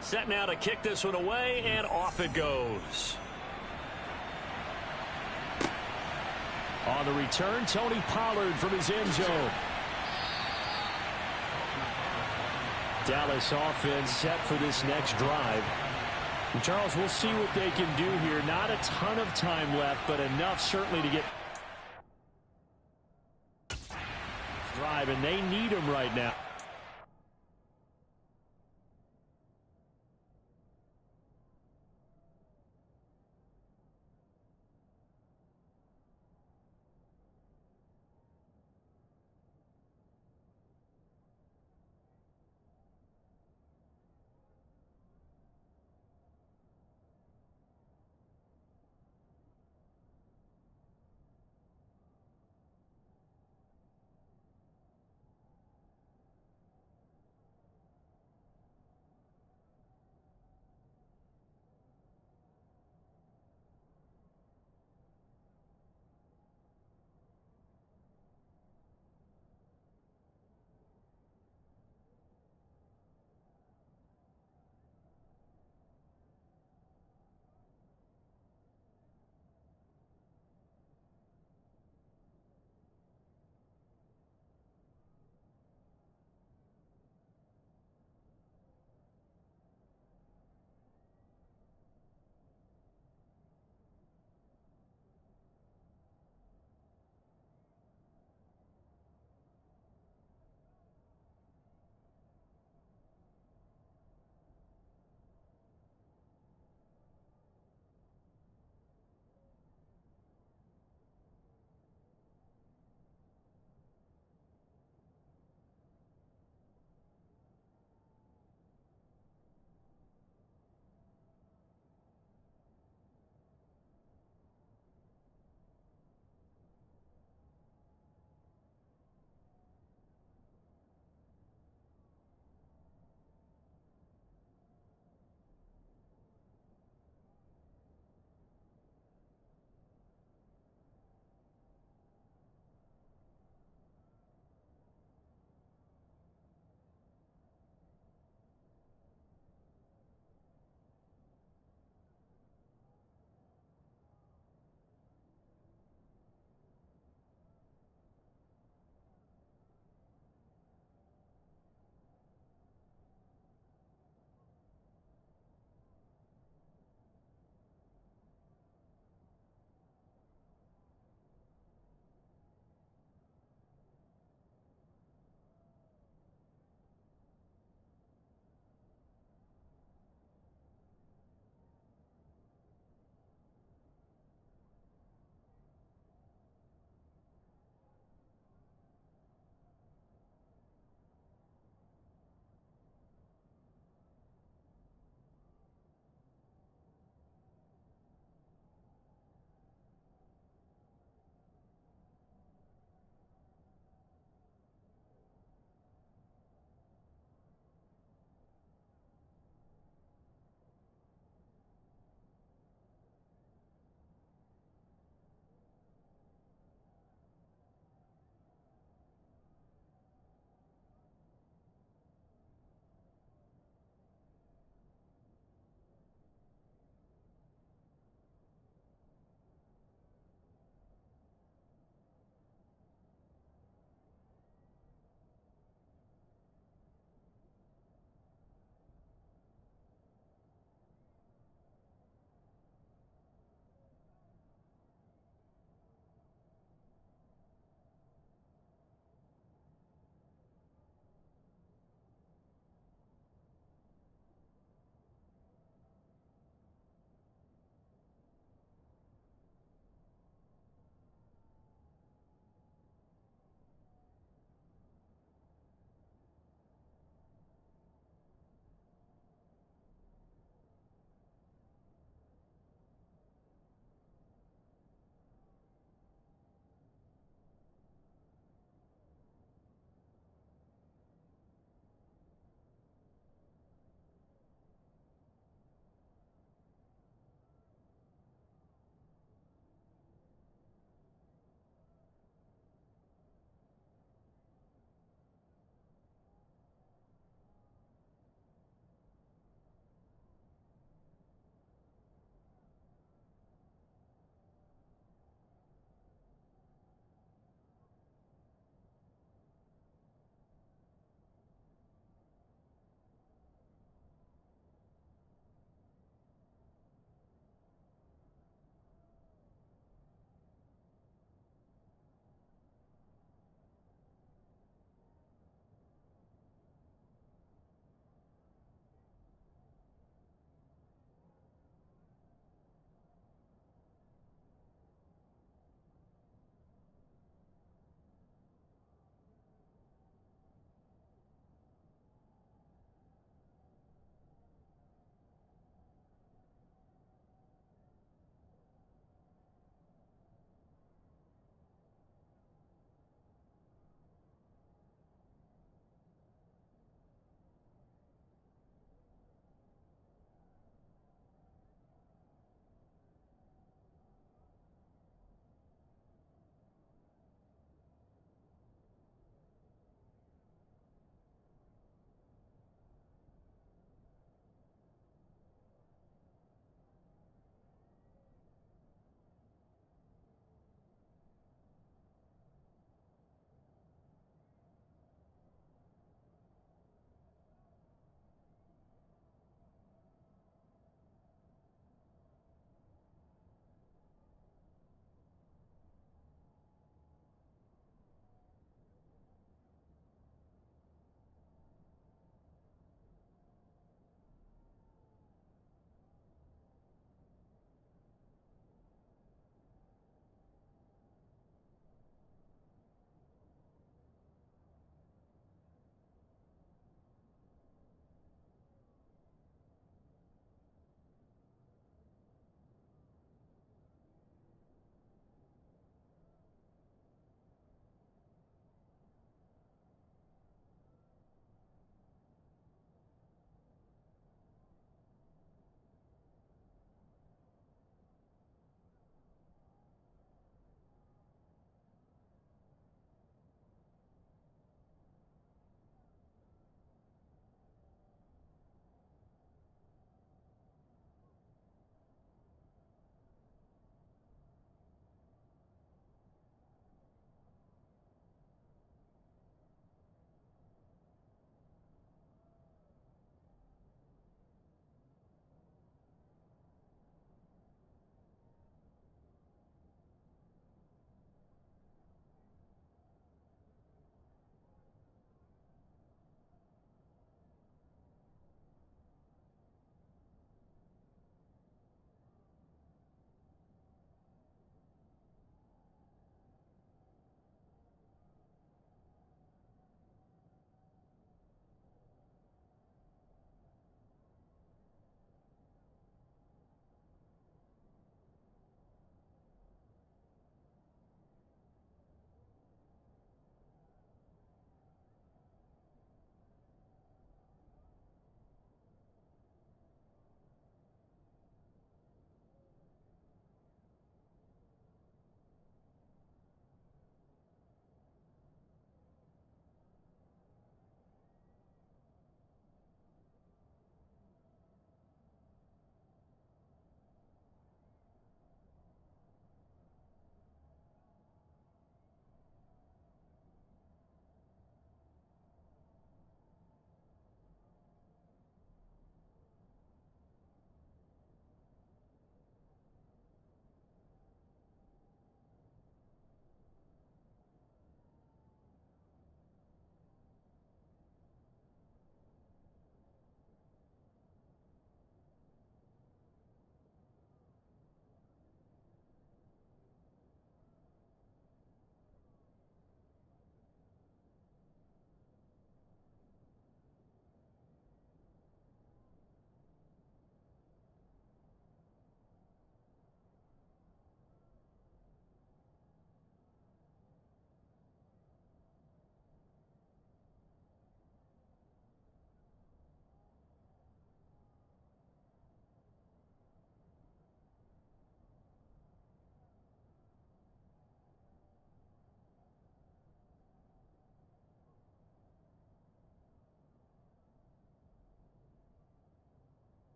Set now to kick this one away, and off it goes. On the return, Tony Pollard from his end zone. Dallas offense set for this next drive. And Charles, we'll see what they can do here. Not a ton of time left, but enough certainly to get drive, and they need him right now.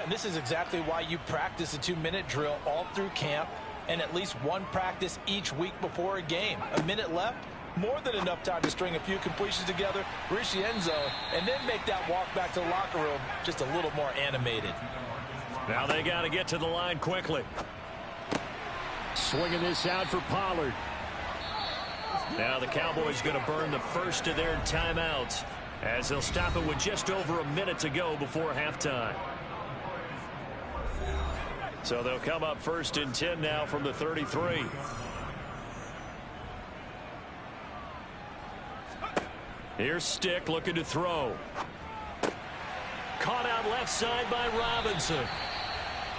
and this is exactly why you practice a 2-minute drill all through camp and at least one practice each week before a game. A minute left, more than enough time to string a few completions together, reach the end zone, and then make that walk back to the locker room just a little more animated. Now they got to get to the line quickly. Swinging this out for Pollard. Now the Cowboys going to burn the first of their timeouts as they'll stop it with just over a minute to go before halftime. So they'll come up 1st and 10 now from the 33. Here's Stick looking to throw. Caught out left side by Robinson.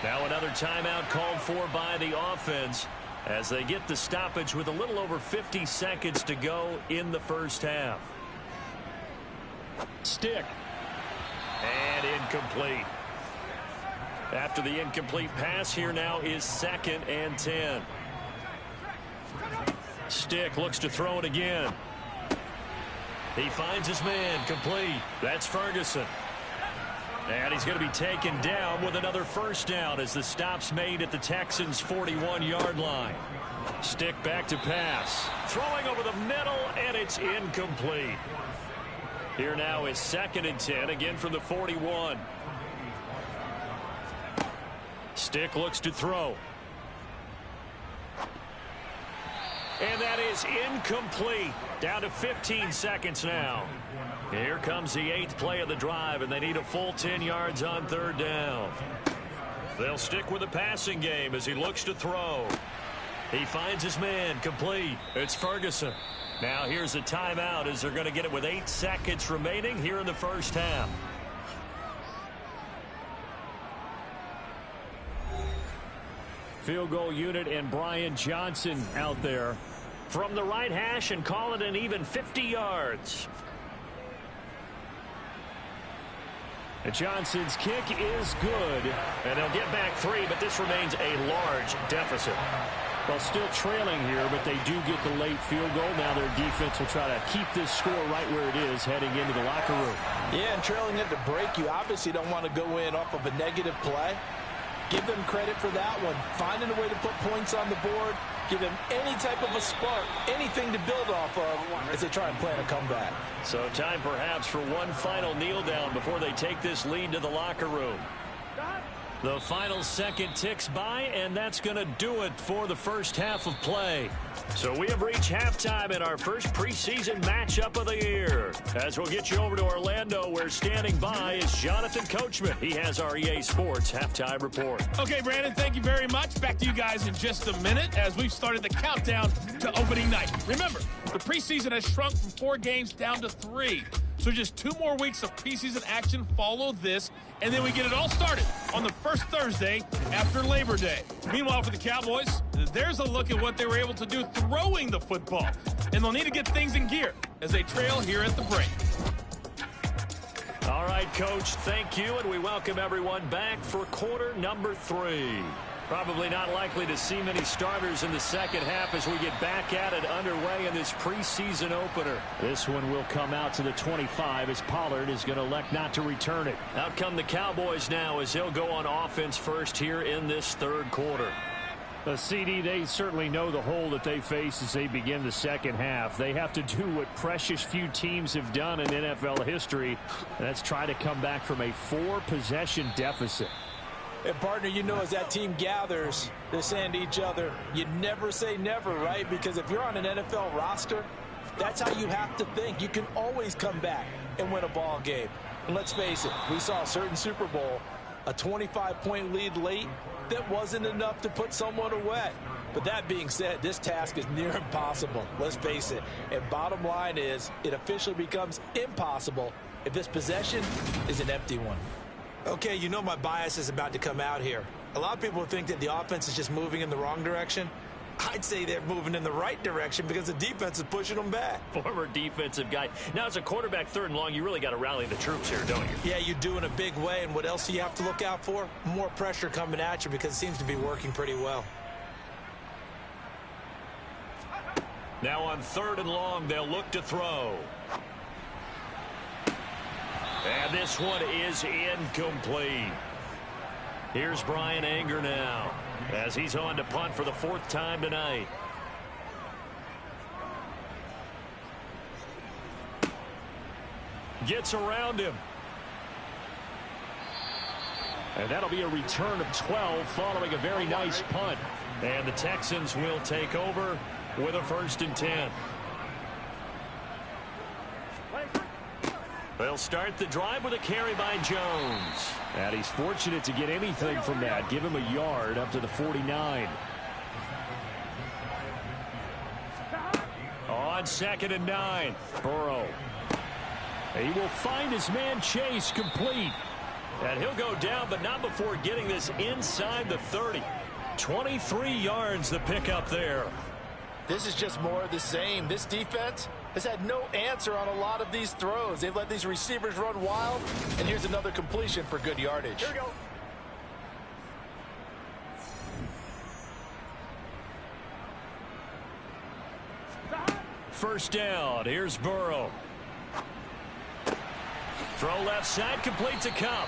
Now another timeout called for by the offense as they get the stoppage with a little over 50 seconds to go in the first half. Stick. And incomplete. After the incomplete pass, here now is 2nd and 10. Stick looks to throw it again. He finds his man, complete. That's Ferguson. And he's going to be taken down with another first down as the stop's made at the Texans' 41-yard line. Stick back to pass. Throwing over the middle, and it's incomplete. Here now is 2nd and 10, again from the 41. Stick looks to throw. And that is incomplete. Down to 15 seconds now. Here comes the 8th play of the drive, and they need a full 10 yards on 3rd down. They'll stick with the passing game as he looks to throw. He finds his man, complete. It's Ferguson. Now here's a timeout as they're going to get it with 8 seconds remaining here in the first half. Field goal unit and Brian Johnson out there from the right hash and call it an even 50 yards. And Johnson's kick is good, and they'll get back 3, but this remains a large deficit. Well, still trailing here, but they do get the late field goal. Now their defense will try to keep this score right where it is heading into the locker room. Yeah, and trailing at the break, you obviously don't want to go in off of a negative play. Give them credit for that one. Finding a way to put points on the board. Give them any type of a spark, anything to build off of as they try and plan a comeback. So time perhaps for one final kneel down before they take this lead to the locker room. The final second ticks by, and that's going to do it for the first half of play. So we have reached halftime in our first preseason matchup of the year. As we'll get you over to Orlando, where standing by is Jonathan Coachman. He has our EA Sports halftime report. Okay, Brandon, thank you very much. Back to you guys in just a minute as we've started the countdown to opening night. Remember, the preseason has shrunk from 4 games down to 3. So just 2 more weeks of preseason action follow this, and then we get it all started on the first Thursday after Labor Day. Meanwhile, for the Cowboys, there's a look at what they were able to do throwing the football, and they'll need to get things in gear as they trail here at the break. All right, Coach, thank you, and we welcome everyone back for quarter number 3. Probably not likely to see many starters in the second half as we get back at it underway in this preseason opener. This one will come out to the 25 as Pollard is going to elect not to return it. Out come the Cowboys now as they'll go on offense first here in this third quarter. CD, they certainly know the hole that they face as they begin the second half. They have to do what precious few teams have done in NFL history, and that's try to come back from a 4-possession deficit. And, partner, you know, as that team gathers, they're saying to each other, you never say never, right? Because if you're on an NFL roster, that's how you have to think. You can always come back and win a ball game. And let's face it, we saw a certain Super Bowl, a 25-point lead late that wasn't enough to put someone away. But that being said, this task is near impossible. Let's face it. And bottom line is, it officially becomes impossible if this possession is an empty one. Okay, you know my bias is about to come out here. A lot of people think that the offense is just moving in the wrong direction. I'd say they're moving in the right direction because the defense is pushing them back. Former defensive guy. Now, as a quarterback 3rd and long, you really got to rally the troops here, don't you? Yeah, you do in a big way. And what else do you have to look out for? More pressure coming at you because it seems to be working pretty well. Now on 3rd and long, they'll look to throw. And this one is incomplete. Here's Brian Anger now as he's on to punt for the 4th time tonight. Gets around him. And that'll be a return of 12 following a very nice punt. And the Texans will take over with a 1st and 10. They'll start the drive with a carry by Jones. And he's fortunate to get anything from that. Give him a yard up to the 49. On 2nd and 9, Burrow. He will find his man Chase complete. And he'll go down, but not before getting this inside the 30. 23 yards the pickup there. This is just more of the same. This defense has had no answer on a lot of these throws. They've let these receivers run wild, and here's another completion for good yardage. Here we go. First down. Here's Burrow. Throw left side, complete to Cup.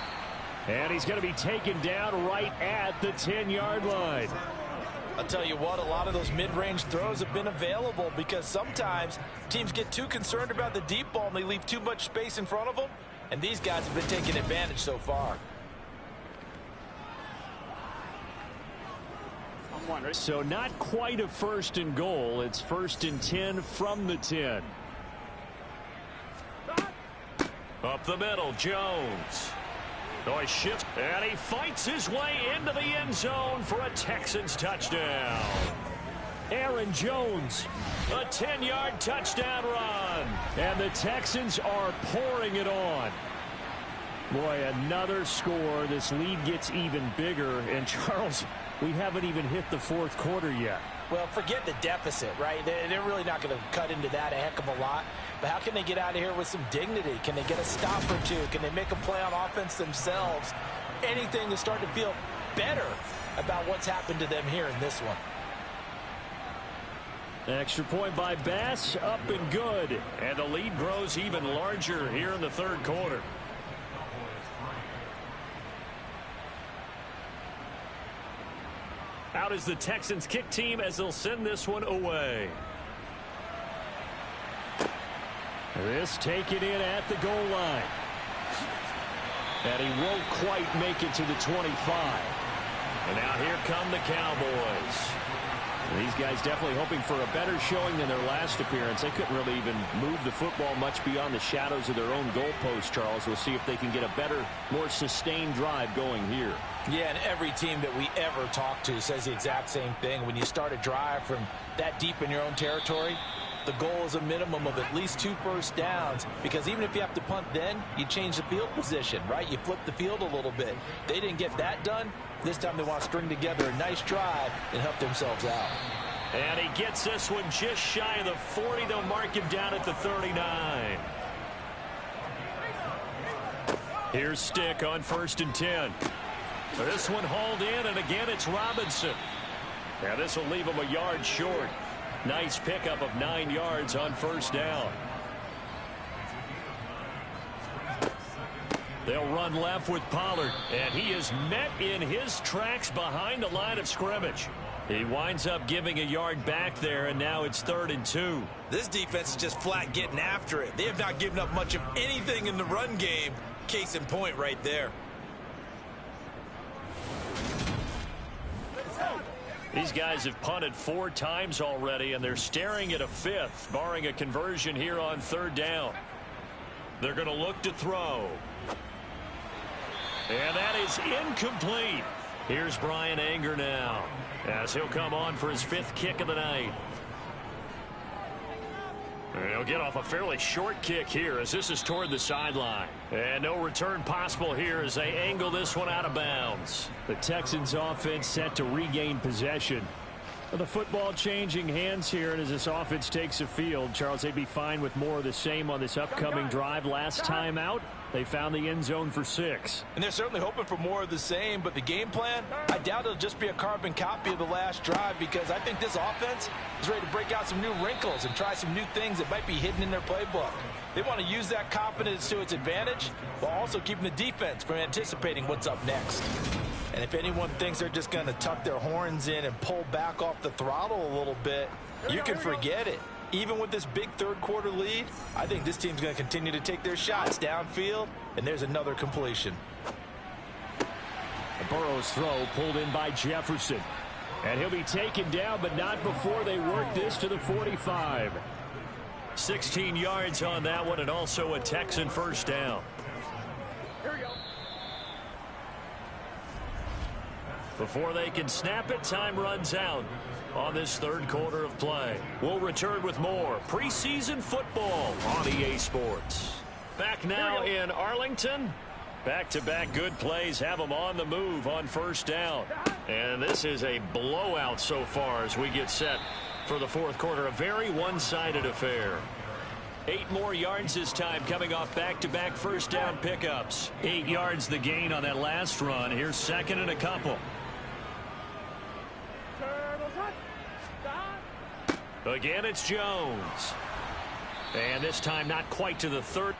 And he's going to be taken down right at the 10-yard line. I'll tell you what, a lot of those mid-range throws have been available because sometimes teams get too concerned about the deep ball and they leave too much space in front of them. And these guys have been taking advantage so far. So not quite a 1st and goal. It's 1st and 10 from the 10. Up the middle, Jones. He shifts, and he fights his way into the end zone for a Texans touchdown. Aaron Jones, a 10-yard touchdown run. And the Texans are pouring it on. Boy, another score. This lead gets even bigger. And, Charles, we haven't even hit the 4th quarter yet. Well, forget the deficit, right? They're really not going to cut into that a heck of a lot. But how can they get out of here with some dignity? Can they get a stop or two? Can they make a play on offense themselves? Anything to start to feel better about what's happened to them here in this one. Extra point by Bass, up and good. And the lead grows even larger here in the 3rd quarter. Out is the Texans kick team as they'll send this one away. This taken in at the goal line. And he won't quite make it to the 25. And now here come the Cowboys. These guys definitely hoping for a better showing than their last appearance. They couldn't really even move the football much beyond the shadows of their own goalpost, Charles. We'll see if they can get a better, more sustained drive going here. Yeah, and every team that we ever talk to says the exact same thing. When you start a drive from that deep in your own territory, the goal is a minimum of at least 2 first downs, because even if you have to punt then, you change the field position, right? You flip the field a little bit. They didn't get that done. This time they want to string together a nice drive and help themselves out. And he gets this one just shy of the 40. They'll mark him down at the 39. Here's Stick on 1st and 10. This one hauled in, and again it's Robinson. Now this will leave him a yard short. Nice pickup of 9 yards on 1st down. They'll run left with Pollard, and he is met in his tracks behind the line of scrimmage. He winds up giving a yard back there, and now it's 3rd and 2. This defense is just flat getting after it. They have not given up much of anything in the run game. Case in point right there. These guys have punted 4 times already, and they're staring at a 5th, barring a conversion here on 3rd down. They're going to look to throw. And that is incomplete. Here's Brian Anger now, as he'll come on for his 5th kick of the night. He'll get off a fairly short kick here as this is toward the sideline. And no return possible here as they angle this one out of bounds. The Texans offense set to regain possession. The football changing hands here, and as this offense takes the field, Charles, they'd be fine with more of the same on this upcoming drive. Last time out, They found the end zone for 6. And they're certainly hoping for more of the same, but the game plan, I doubt it'll just be a carbon copy of the last drive, because I think this offense is ready to break out some new wrinkles and try some new things that might be hidden in their playbook. They want to use that confidence to its advantage while also keeping the defense from anticipating what's up next. And if anyone thinks they're just going to tuck their horns in and pull back off the throttle a little bit, you can forget it. Even with this big third-quarter lead, I think this team's going to continue to take their shots downfield, and there's another completion. The Burrow's throw pulled in by Jefferson. And he'll be taken down, but not before they work this to the 45. 16 yards on that one, and also a Texan first down. Here we go. Before they can snap it, time runs out on this third quarter of play. We'll return with more preseason football on EA Sports. Back now in Arlington. Back-to-back good plays have them on the move on first down. And this is a blowout so far as we get set for the fourth quarter. A very one-sided affair. 8 more yards this time coming off back-to-back first down pickups. 8 yards the gain on that last run. Here's second and a couple. Again, it's Jones. And this time not quite to the 30.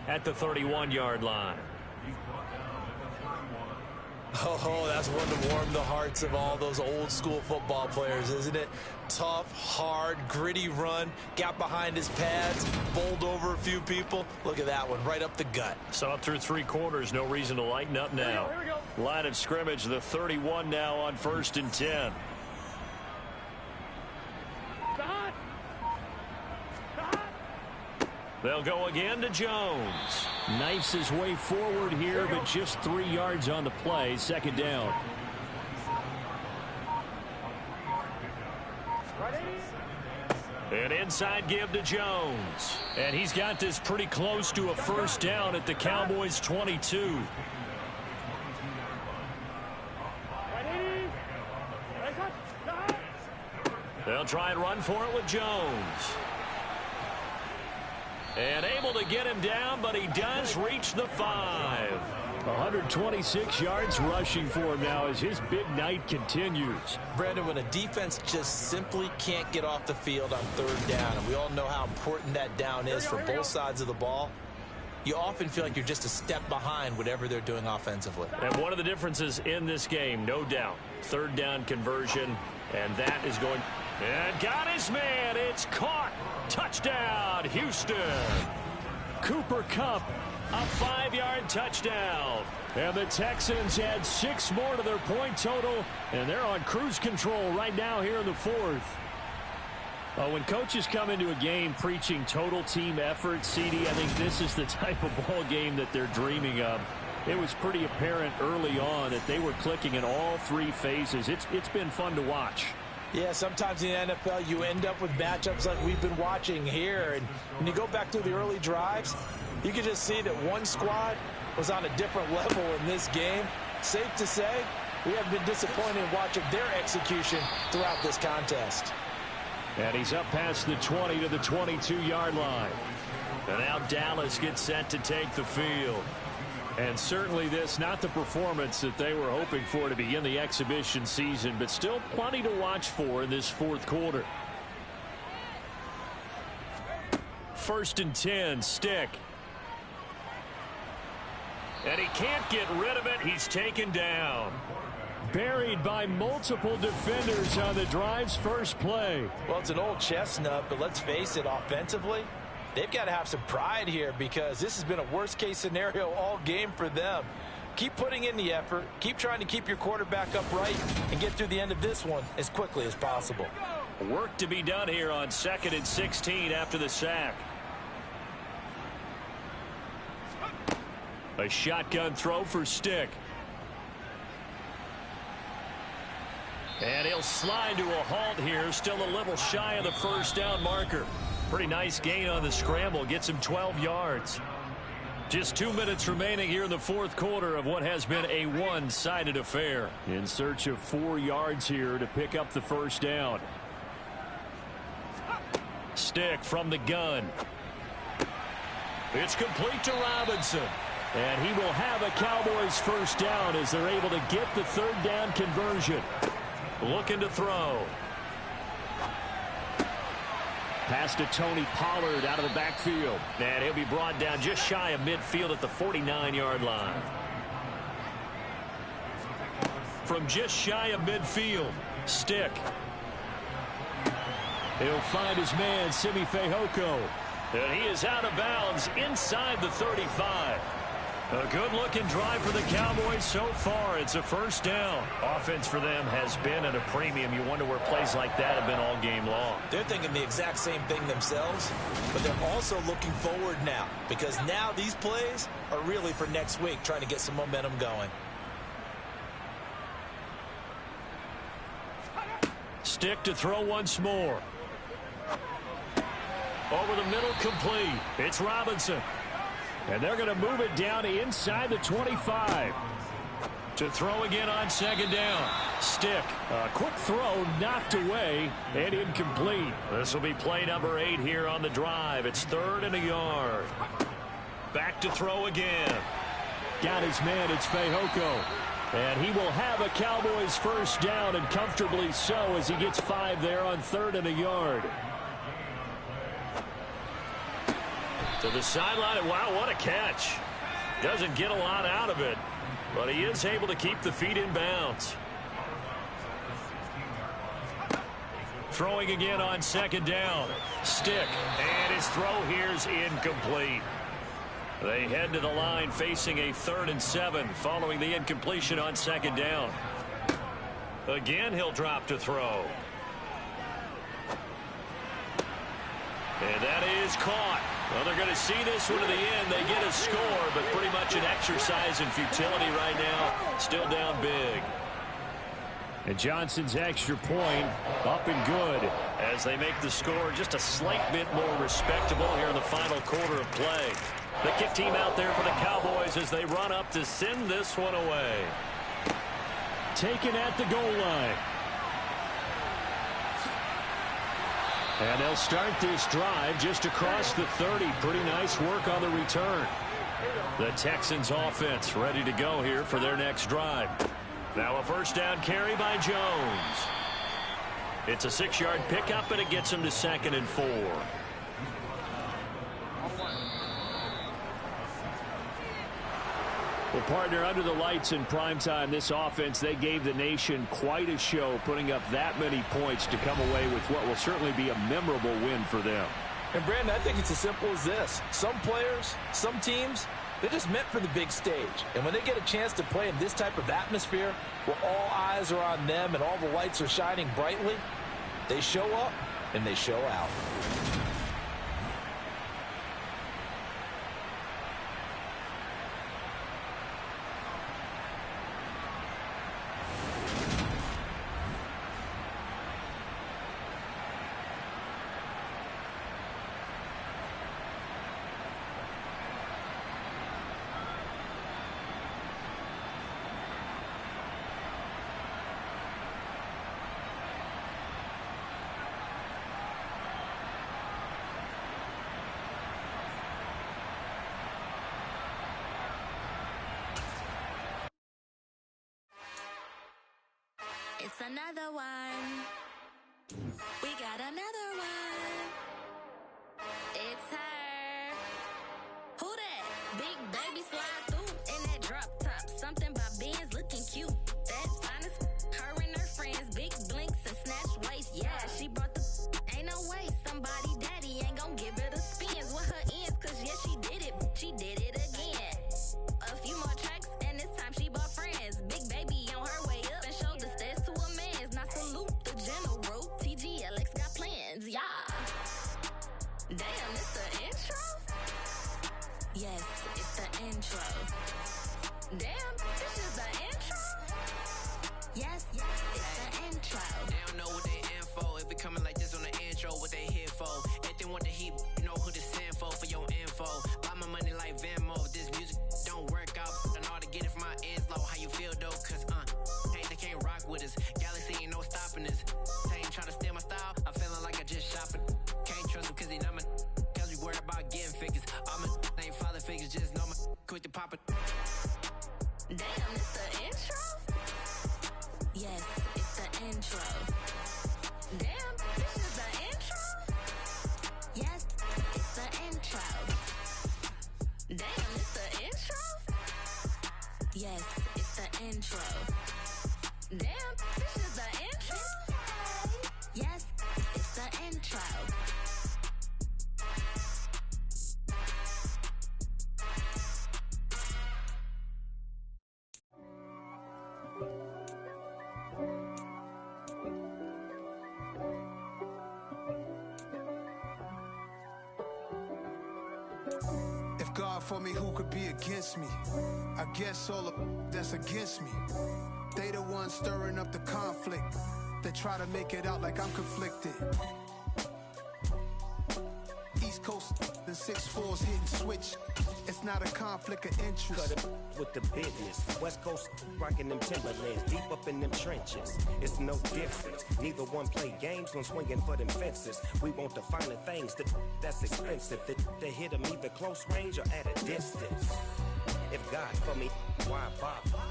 at the 31-yard line. Oh, that's one to warm the hearts of all those old school football players, isn't it? Tough, hard, gritty run, got behind his pads, bowled over a few people. Look at that one, right up the gut. So up through 3 quarters, no reason to lighten up now. Here we go. Line of scrimmage, the 31 now on 1st and 10. Stop. They'll go again to Jones. Knifes his way forward here, but just 3 yards on the play. 2nd down. An inside give to Jones. And he's got this pretty close to a 1st down at the Cowboys' 22. They'll try and run for it with Jones. And able to get him down, but he does reach the 5. 126 yards rushing for him now as his big night continues. Brandon, when a defense just simply can't get off the field on 3rd down, and we all know how important that down is for both sides of the ball, you often feel like you're just a step behind whatever they're doing offensively. And one of the differences in this game, no doubt, 3rd down conversion, and that is going... And got his man. It's caught. Touchdown, Houston. Cooper Kupp, a 5-yard touchdown. And the Texans had 6 more to their point total, and they're on cruise control right now here in the 4th. When coaches come into a game preaching total team effort, CD, I think this is the type of ball game that they're dreaming of. It was pretty apparent early on that they were clicking in all 3 phases. It's been fun to watch. Yeah, sometimes in the NFL you end up with matchups like we've been watching here. And when you go back through the early drives, you can just see that one squad was on a different level in this game. Safe to say, we have been disappointed in watching their execution throughout this contest. And he's up past the 20 to the 22-yard line. And now Dallas gets set to take the field. And certainly this, not the performance that they were hoping for to begin the exhibition season, but still plenty to watch for in this 4th quarter. 1st and 10, Stick. And he can't get rid of it. He's taken down. Buried by multiple defenders on the drive's first play. Well, it's an old chestnut, but let's face it, offensively, they've got to have some pride here because this has been a worst-case scenario all game for them. Keep putting in the effort. Keep trying to keep your quarterback upright and get through the end of this one as quickly as possible. Work to be done here on 2nd and 16 after the sack. A shotgun throw for Stick. And he'll slide to a halt here. Still a little shy of the 1st down marker. Pretty nice gain on the scramble. Gets him 12 yards. Just 2 minutes remaining here in the 4th quarter of what has been a one-sided affair. In search of 4 yards here to pick up the 1st down. Stick from the gun. It's complete to Robinson. And he will have a Cowboys 1st down as they're able to get the 3rd down conversion. Looking to throw. Pass to Tony Pollard out of the backfield. And he'll be brought down just shy of midfield at the 49-yard line. From just shy of midfield, Stick. He'll find his man, Simi Fehoko. And he is out of bounds inside the 35. A good-looking drive for the Cowboys so far. It's a 1st down. Offense for them has been at a premium. You wonder where plays like that have been all game long. They're thinking the exact same thing themselves, but they're also looking forward now because now these plays are really for next week, trying to get some momentum going. Stick to throw once more. Over the middle, complete. It's Robinson. And they're going to move it down inside the 25. To throw again on 2nd down. Stick. A quick throw knocked away and incomplete. This will be play number 8 here on the drive. It's 3rd and a yard. Back to throw again. Got his man. It's Fehoko. And he will have a Cowboys 1st down, and comfortably so as he gets 5 there on 3rd and a yard. To the sideline, and wow, what a catch. Doesn't get a lot out of it, but he is able to keep the feet in bounds. Throwing again on second down. Stick, and his throw here is incomplete. They head to the line facing a 3rd and 7 following the incompletion on second down. Again, he'll drop to throw. And that is caught. Well, they're going to see this one to the end. They get a score, but pretty much an exercise in futility right now. Still down big. And Johnson's extra point up and good as they make the score just a slight bit more respectable here in the final quarter of play. The kick team out there for the Cowboys as they run up to send this one away. Taken at the goal line. And they'll start this drive just across the 30. Pretty nice work on the return. The Texans offense ready to go here for their next drive. Now a first down carry by Jones. It's a 6-yard pickup, and it gets him to 2nd and 4. Well, partner, under the lights in primetime, this offense, they gave the nation quite a show, putting up that many points to come away with what will certainly be a memorable win for them. And, Brandon, I think it's as simple as this. Some players, some teams, they're just meant for the big stage. And when they get a chance to play in this type of atmosphere where all eyes are on them and all the lights are shining brightly, they show up and they show out. It's another one. We got another one. It's her. Who that? Big baby slide through in that drop top. Something by Benz looking cute. That's honest. Her and her friends, big blinks and snatch waist. Yeah, she brought the. Ain't no way somebody daddy ain't gon' give her the spins with her ends. Cause yeah, she did it. She did it again. A few more tracks and this time she bought friends. Big baby on her way up and showed the stairs to a man's. Now salute the general. TGLX got plans, yeah. Damn, it's the intro? Yes, it's the intro. Damn, this is the intro? Yes, it's the intro. They don't know what they in for. If it coming like this on the intro, what they here for? If they want the heat, you know who to send for your info. Buy my money like Venmo. If this music don't work out, I know how to get it from my ends low. How you feel though? Cause hey, they can't rock with us. Galaxy ain't no stopping this. They ain't trying to steal my style. I'm feeling like I just shopping. Can't trust them cause they not my. Cause we worried about getting figures. All my ain't father figures, just know my quick to pop it. Damn, it's the intro? Yes, it's the intro. Damn, this is the intro? Yes, it's the intro. Damn, it's the intro? Yes, it's the intro. Damn, this is the intro? Yes, it's the intro. If God for me, who could be against me? I guess all of that's against me. They the ones stirring up the conflict. They try to make it out like I'm conflicted. East Coast, the 6'4's hitting switch. It's not a conflict of interest. Cut it with the business. West Coast rocking them Timberlands, deep up in them trenches. It's no difference. Neither one play games when swinging for them fences. We want the finer things that's expensive. They hit them either close range or at a distance. If God for me, why bother?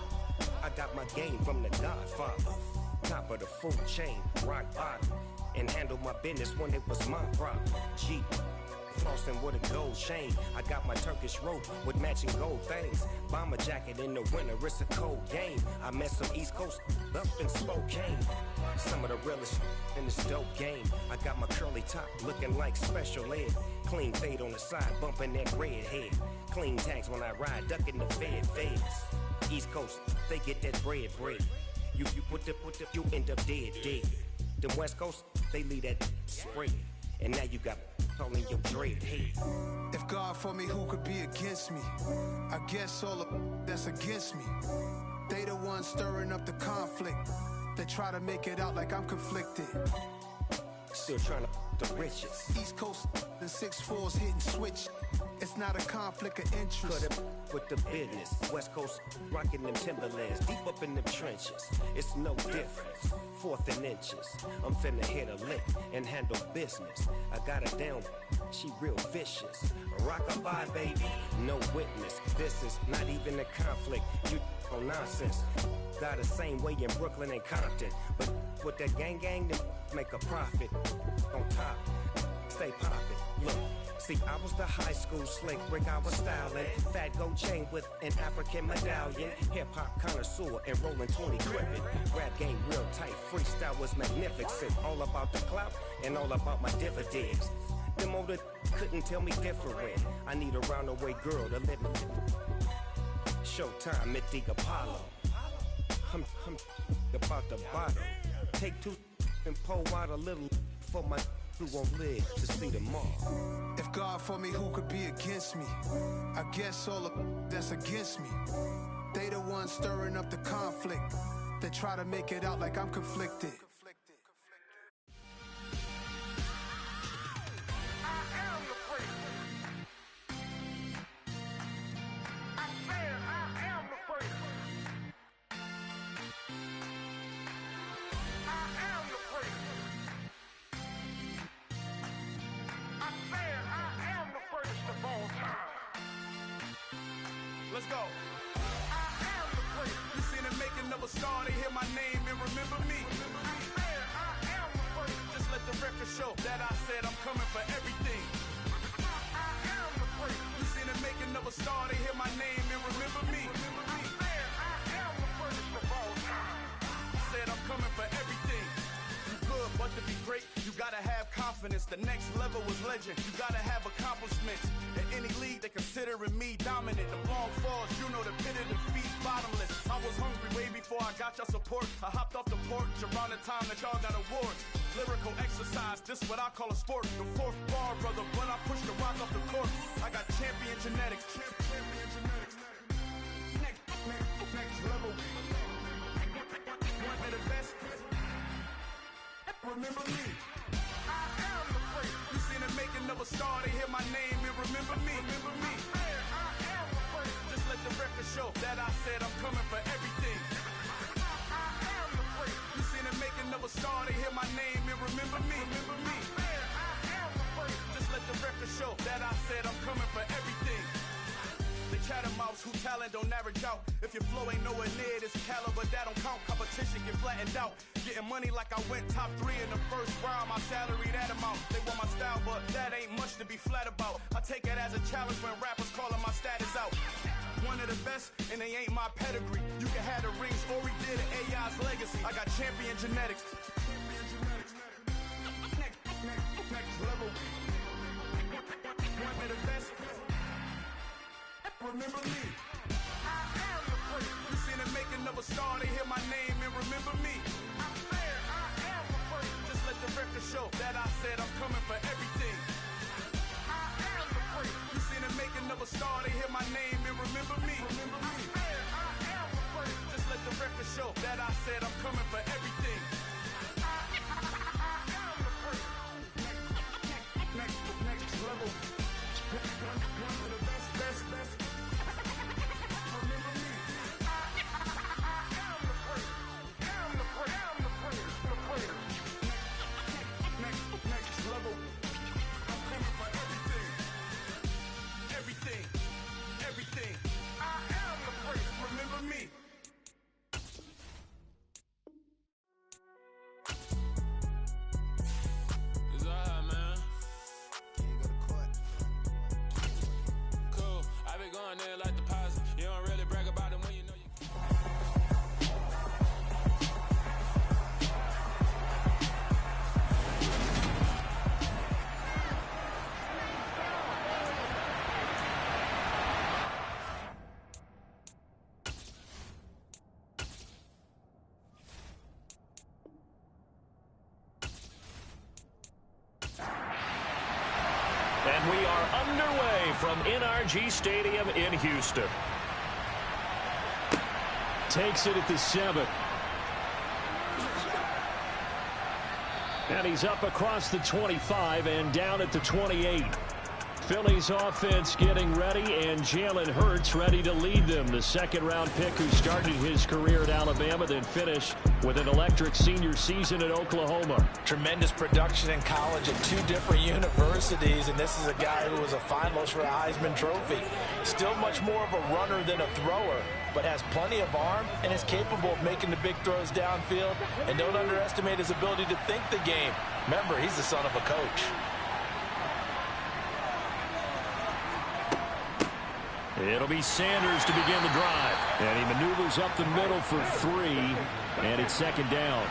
I got my game from the Godfather. Top of the food chain, rock bottom. And handle my business when it was my problem. Jeep. flossing with a gold chain. I got my Turkish rope with matching gold things. Bomber jacket in the winter, it's a cold game. I met some East Coast up in Spokane. Some of the realest in this dope game. I got my curly top looking like special ed. Clean fade on the side, bumping that red head. Clean tags when I ride, ducking the feds. East Coast, they get that bread. You you end up dead. Them West Coast, they leave that spread. And now you got all in your dread head. If God for me, who could be against me? I guess all of that's against me. They the ones stirring up the conflict. They try to make it out like I'm conflicted. Still trying to the riches. East Coast and 6'4's hitting switch. It's not a conflict of interest. Cut up with the business. West Coast rocking them Timberlands. Deep up in them trenches. It's no different. 4th and inches. I'm finna hit a lick and handle business. I got her down. She real vicious. Rock-a-bye, baby. No witness. This is not even a conflict. You on nonsense. Got the same way in Brooklyn and Compton. But with that gang, then make a profit. On top, stay poppin'. Look. See, I was the high school slick brick, I was styling. Fat gold chain with an African medallion. Hip-hop connoisseur and rolling 20 gripping. Rap game real tight, freestyle was magnificent. All about the clout and all about my dividends. Them older couldn't tell me different. I need a roundaway girl to live in. Showtime at the Apollo. I'm about the bottom. Take 2 and pull out a little for my who won't live to see tomorrow. If God for me, who could be against me? I guess all of that's against me. They the ones stirring up the conflict. They try to make it out like I'm conflicted. Let's go. I am the prince. You seen the making of a star, they hear my name and remember me. I am the prince. Just let the record show that I said I'm coming for everything. I am the prince. You seen the making of a star, they hear my name and remember me. I am the prince of all time. Said I'm coming for everything. Good, but to be great, you gotta have confidence. The next level was legend. You gotta have accomplishments. In any league, they considering me dominant. The long falls, you know the pit of defeat, bottomless. I was hungry way before I got your support. I hopped off the porch around the time that y'all got awards. Lyrical exercise, this what I call a sport. The 4th bar, brother, when I push the rock off the court. I got champion genetics. Champion genetics. Next level. One of the best. Remember me. I am the prince. You seen the making of a star, they hear my name and remember me. Remember me. I am the prince. Just let the record show that I said I'm coming for everything. I am the prince. You seen the making of a star, they hear my name and remember me. Remember me. I am the prince. Just let the record show that I said I'm coming for everything. The catamounts who talent don't average out. If your flow ain't nowhere near this caliber, that don't count. Competition get flattened out. Getting money like I went top 3 in the first round. My salary that amount. They want my style, but that ain't much to be flat about. I take it as a challenge when rappers calling my status out. One of the best, and they ain't my pedigree. You can have the rings, or we did it, AI's legacy. I got champion genetics. Next level. One of the best. Remember me. I am the prince. You seen the making of a star, they hear my name and remember me. I am the prince. Just let the record show that I said I'm coming for everything. I am the prince. You seen the making of a star, they hear my name and remember me. Remember me. I am the prince. Just let the record show that I said I'm coming for everything. I am the prince. Next level. One of the best. And we are underway from NRG Stadium in Houston. Takes it at the 7. And he's up across the 25 and down at the 28. Philly's offense getting ready, and Jalen Hurts ready to lead them. The second-round pick who started his career at Alabama, then finished with an electric senior season at Oklahoma. Tremendous production in college at 2 different universities, and this is a guy who was a finalist for a Heisman Trophy. Still much more of a runner than a thrower, but has plenty of arm and is capable of making the big throws downfield. And don't underestimate his ability to think the game. Remember, he's the son of a coach. It'll be Sanders to begin the drive. And he maneuvers up the middle for 3, and it's second down.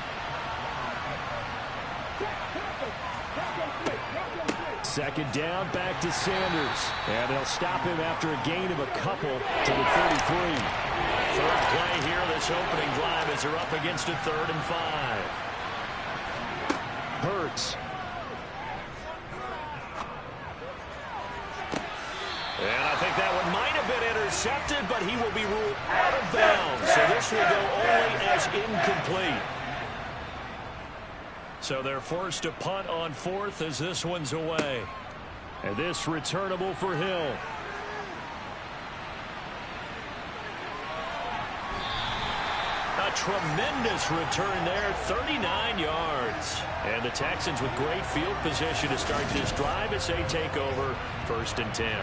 Second down, back to Sanders. And they'll stop him after a gain of a couple to the 33. Third play here, this opening drive, as they're up against a 3rd and 5. Hurts. And I think that one might have been intercepted, but he will be ruled out of bounds. So this will go only as incomplete. So they're forced to punt on 4th as this one's away. And this returnable for Hill. A tremendous return there, 39 yards. And the Texans with great field position to start this drive as they take over 1st and 10.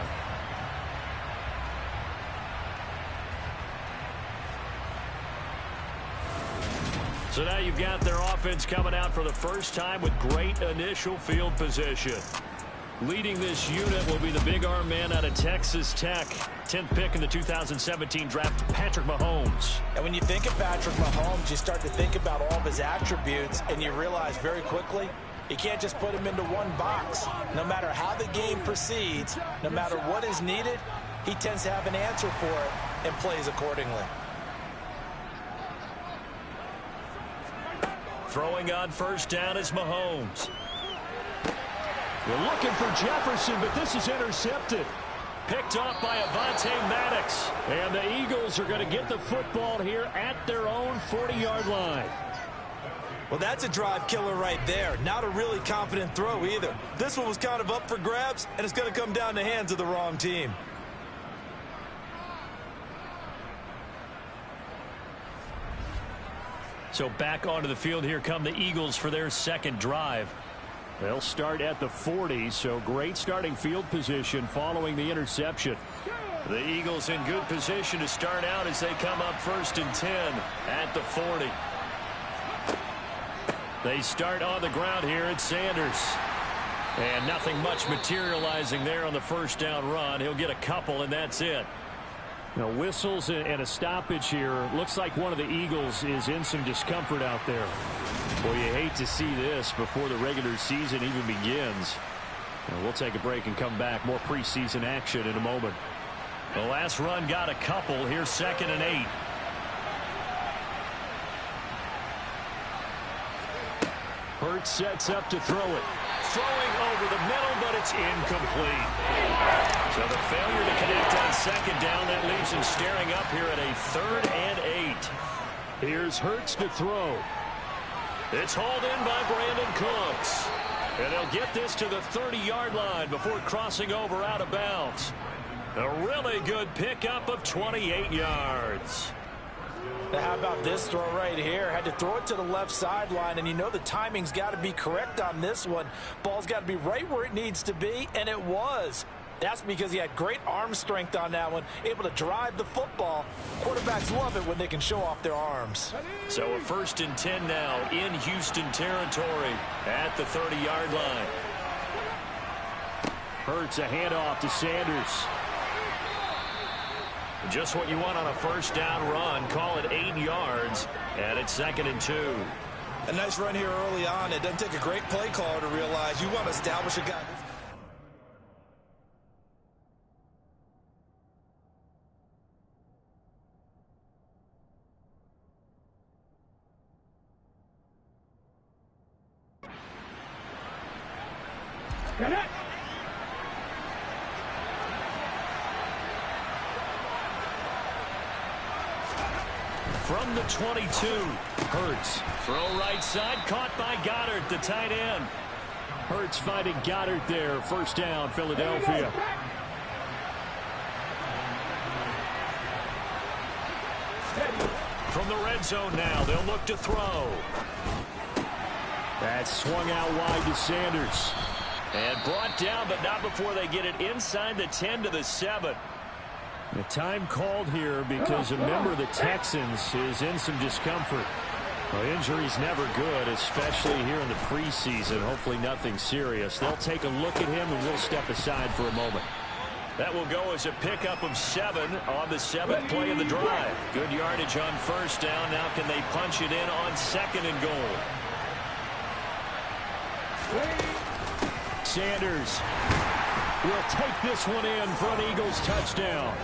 So now you've got their offense coming out for the first time with great initial field position. Leading this unit will be the big arm man out of Texas Tech. 10th pick in the 2017 draft, Patrick Mahomes. And when you think of Patrick Mahomes, you start to think about all of his attributes, and you realize very quickly you can't just put him into one box. No matter how the game proceeds, no matter what is needed, he tends to have an answer for it and plays accordingly. Throwing on 1st down is Mahomes. They're looking for Jefferson, but this is intercepted. Picked off by Avonte Maddox. And the Eagles are going to get the football here at their own 40-yard line. Well, that's a drive killer right there. Not a really confident throw either. This one was kind of up for grabs, and it's going to come down the hands of the wrong team. So back onto the field, here come the Eagles for their second drive. They'll start at the 40, so great starting field position following the interception. The Eagles in good position to start out as they come up 1st and 10 at the 40. They start on the ground here at Sanders. And nothing much materializing there on the 1st down run. He'll get a couple, and that's it. Now, whistles and a stoppage here. Looks like one of the Eagles is in some discomfort out there. Well, you hate to see this before the regular season even begins. Now, we'll take a break and come back. More preseason action in a moment. The last run got a couple. Here's 2nd and 8. Hurts sets up to throw it. Throwing over the middle, but it's incomplete. So the failure to connect on 2nd down, that leaves him staring up here at a 3rd and 8. Here's Hurts to throw. It's hauled in by Brandon Cooks. And they'll get this to the 30-yard line before crossing over out of bounds. A really good pickup of 28 yards. Now, how about this throw right here? Had to throw it to the left sideline, and you know the timing's got to be correct on this one. Ball's got to be right where it needs to be, and it was. That's because he had great arm strength on that one, able to drive the football. Quarterbacks love it when they can show off their arms. So a 1st and 10 now in Houston territory at the 30-yard line. Hurts a handoff to Sanders. Just what you want on a 1st down run. Call it 8 yards, and it's 2nd and 2. A nice run here early on. It doesn't take a great play caller to realize you want to establish a guy. From the 22, Hurts. Throw right side, caught by Goddard, the tight end. Hurts finding Goddard there. First down, Philadelphia. From the red zone now, they'll look to throw. That's swung out wide to Sanders. And brought down, but not before they get it inside the 10 to the 7. The time called here because a member of the Texans is in some discomfort. Well, injury's never good, especially here in the preseason. Hopefully nothing serious. They'll take a look at him, and we'll step aside for a moment. That will go as a pickup of 7 on the 7th play of the drive. Good yardage on first down. Now can they punch it in on 2nd and goal? Sanders will take this one in for an Eagles touchdown.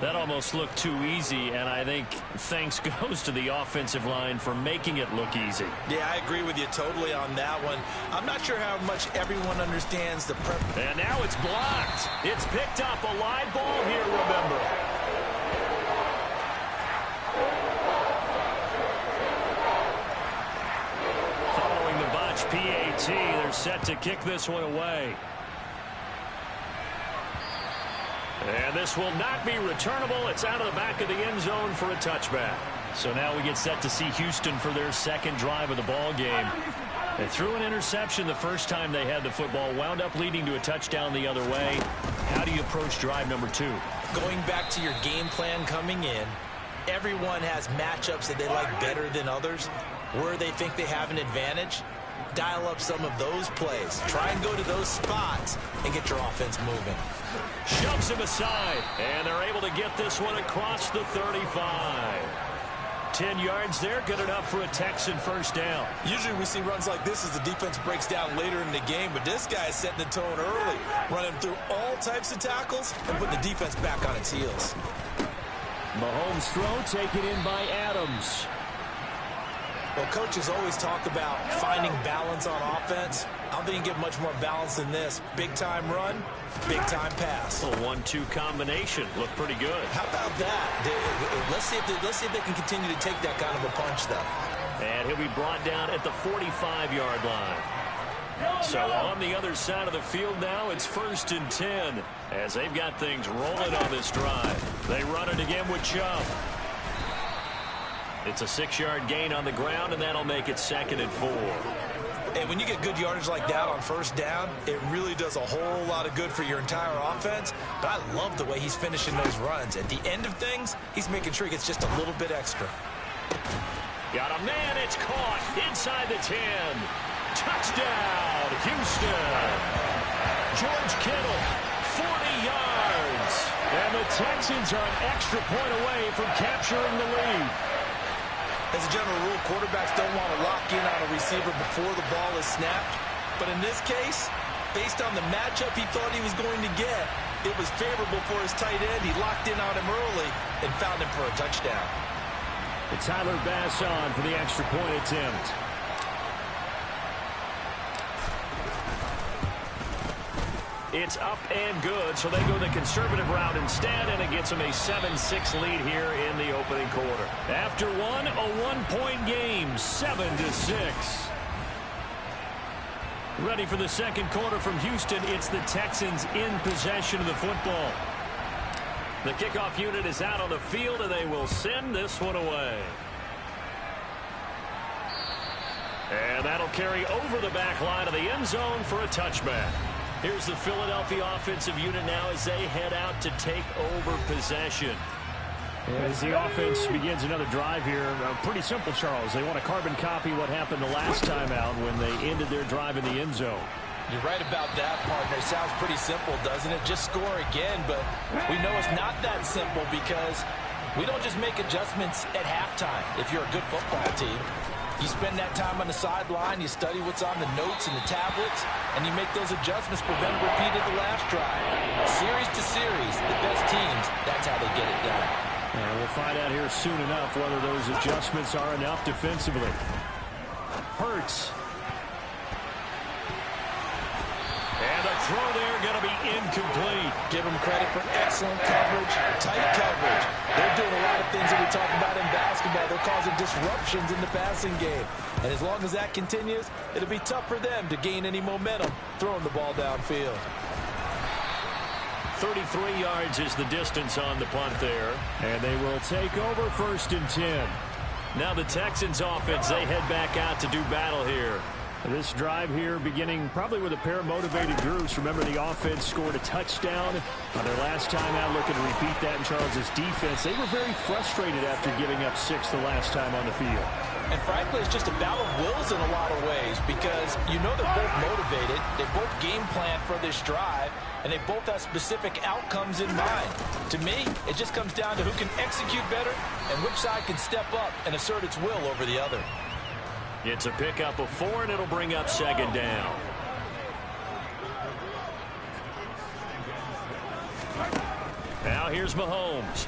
That almost looked too easy, and I think thanks goes to the offensive line for making it look easy. Yeah, I agree with you totally on that one. I'm not sure how much everyone understands the prep. And now it's blocked. It's picked up. A live ball here, remember. Following the botch PAT, they're set to kick this one away. And this will not be returnable. It's out of the back of the end zone for a touchback. So now we get set to see Houston for their second drive of the ball game. They threw an interception the first time they had the football, wound up leading to a touchdown the other way. How do you approach drive number 2? Going back to your game plan coming in, everyone has matchups that they like better than others, where they think they have an advantage. Dial up some of those plays. Try and go to those spots and get your offense moving. Shoves him aside, and they're able to get this one across the 35. 10 yards there, good enough for a Texan first down. Usually we see runs like this as the defense breaks down later in the game, but this guy is setting the tone early, running through all types of tackles and putting the defense back on its heels. Mahomes' throw taken in by Adams. Well, coaches always talk about finding balance on offense. I don't think you get much more balance than this. Big-time run, big-time pass. A 1-2 combination. Looked pretty good. How about that? Let's see if they can continue to take that kind of a punch, though. And he'll be brought down at the 45-yard line. So on the other side of the field now, it's 1st and 10 as they've got things rolling on this drive. They run it again with Chubb. It's a 6-yard gain on the ground, and that'll make it 2nd and 4. And when you get good yardage like that on first down, it really does a whole lot of good for your entire offense. But I love the way he's finishing those runs. At the end of things, he's making sure he gets just a little bit extra. Got a man, it's caught inside the 10. Touchdown, Houston. George Kittle, 40 yards. And the Texans are an extra point away from capturing the lead. As a general rule, quarterbacks don't want to lock in on a receiver before the ball is snapped. But in this case, based on the matchup he thought he was going to get, it was favorable for his tight end. He locked in on him early and found him for a touchdown. And Tyler Bass on for the extra point attempt. It's up and good, so they go the conservative route instead, and it gets them a 7-6 lead here in the opening quarter. After one, a 1-point game, 7-6. Ready for the second quarter from Houston. It's the Texans in possession of the football. The kickoff unit is out on the field, and they will send this one away. And that'll carry over the back line of the end zone for a touchback. Here's the Philadelphia offensive unit now as they head out to take over possession. As the offense begins another drive here, pretty simple, Charles. They want to carbon copy what happened the last time out when they ended their drive in the end zone. You're right about that, partner. Sounds pretty simple, doesn't it? Just score again, but we know it's not that simple because we don't just make adjustments at halftime if you're a good football team. You spend that time on the sideline, you study what's on the notes and the tablets, and you make those adjustments, prevent a repeat of the last drive. Series to series, the best teams, that's how they get it done. And we'll find out here soon enough whether those adjustments are enough defensively. Hurts. And the throw there going to be incomplete. Give them credit for excellent coverage, tight coverage. They're doing a lot of things that we talk about in basketball. They're causing disruptions in the passing game. And as long as that continues, it'll be tough for them to gain any momentum throwing the ball downfield. 33 yards is the distance on the punt there. And they will take over 1st and 10. Now the Texans offense, they head back out to do battle here. This drive here beginning probably with a pair of motivated groups. Remember, the offense scored a touchdown on their last time out, looking to repeat that in Charles' defense. They were very frustrated after giving up 6 the last time on the field. And frankly, it's just a battle of wills in a lot of ways because you know they're both motivated. They both game plan for this drive, and they both have specific outcomes in mind. To me, it just comes down to who can execute better and which side can step up and assert its will over the other. It's a pickup of 4, and it'll bring up 2nd down. Now here's Mahomes.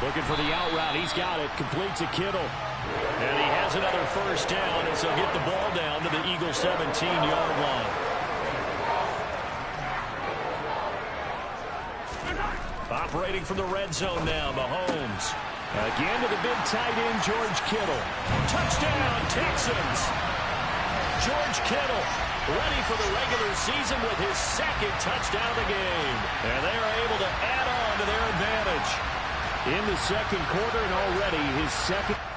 Looking for the out route. He's got it. Completes a Kittle. And he has another 1st down as he'll get the ball down to the Eagles' 17-yard line. Operating from the red zone now, Mahomes. Again to the big tight end, George Kittle. Touchdown, Texans. George Kittle ready for the regular season with his 2nd touchdown of the game. And they are able to add on to their advantage in the 2nd quarter, and already his 2nd.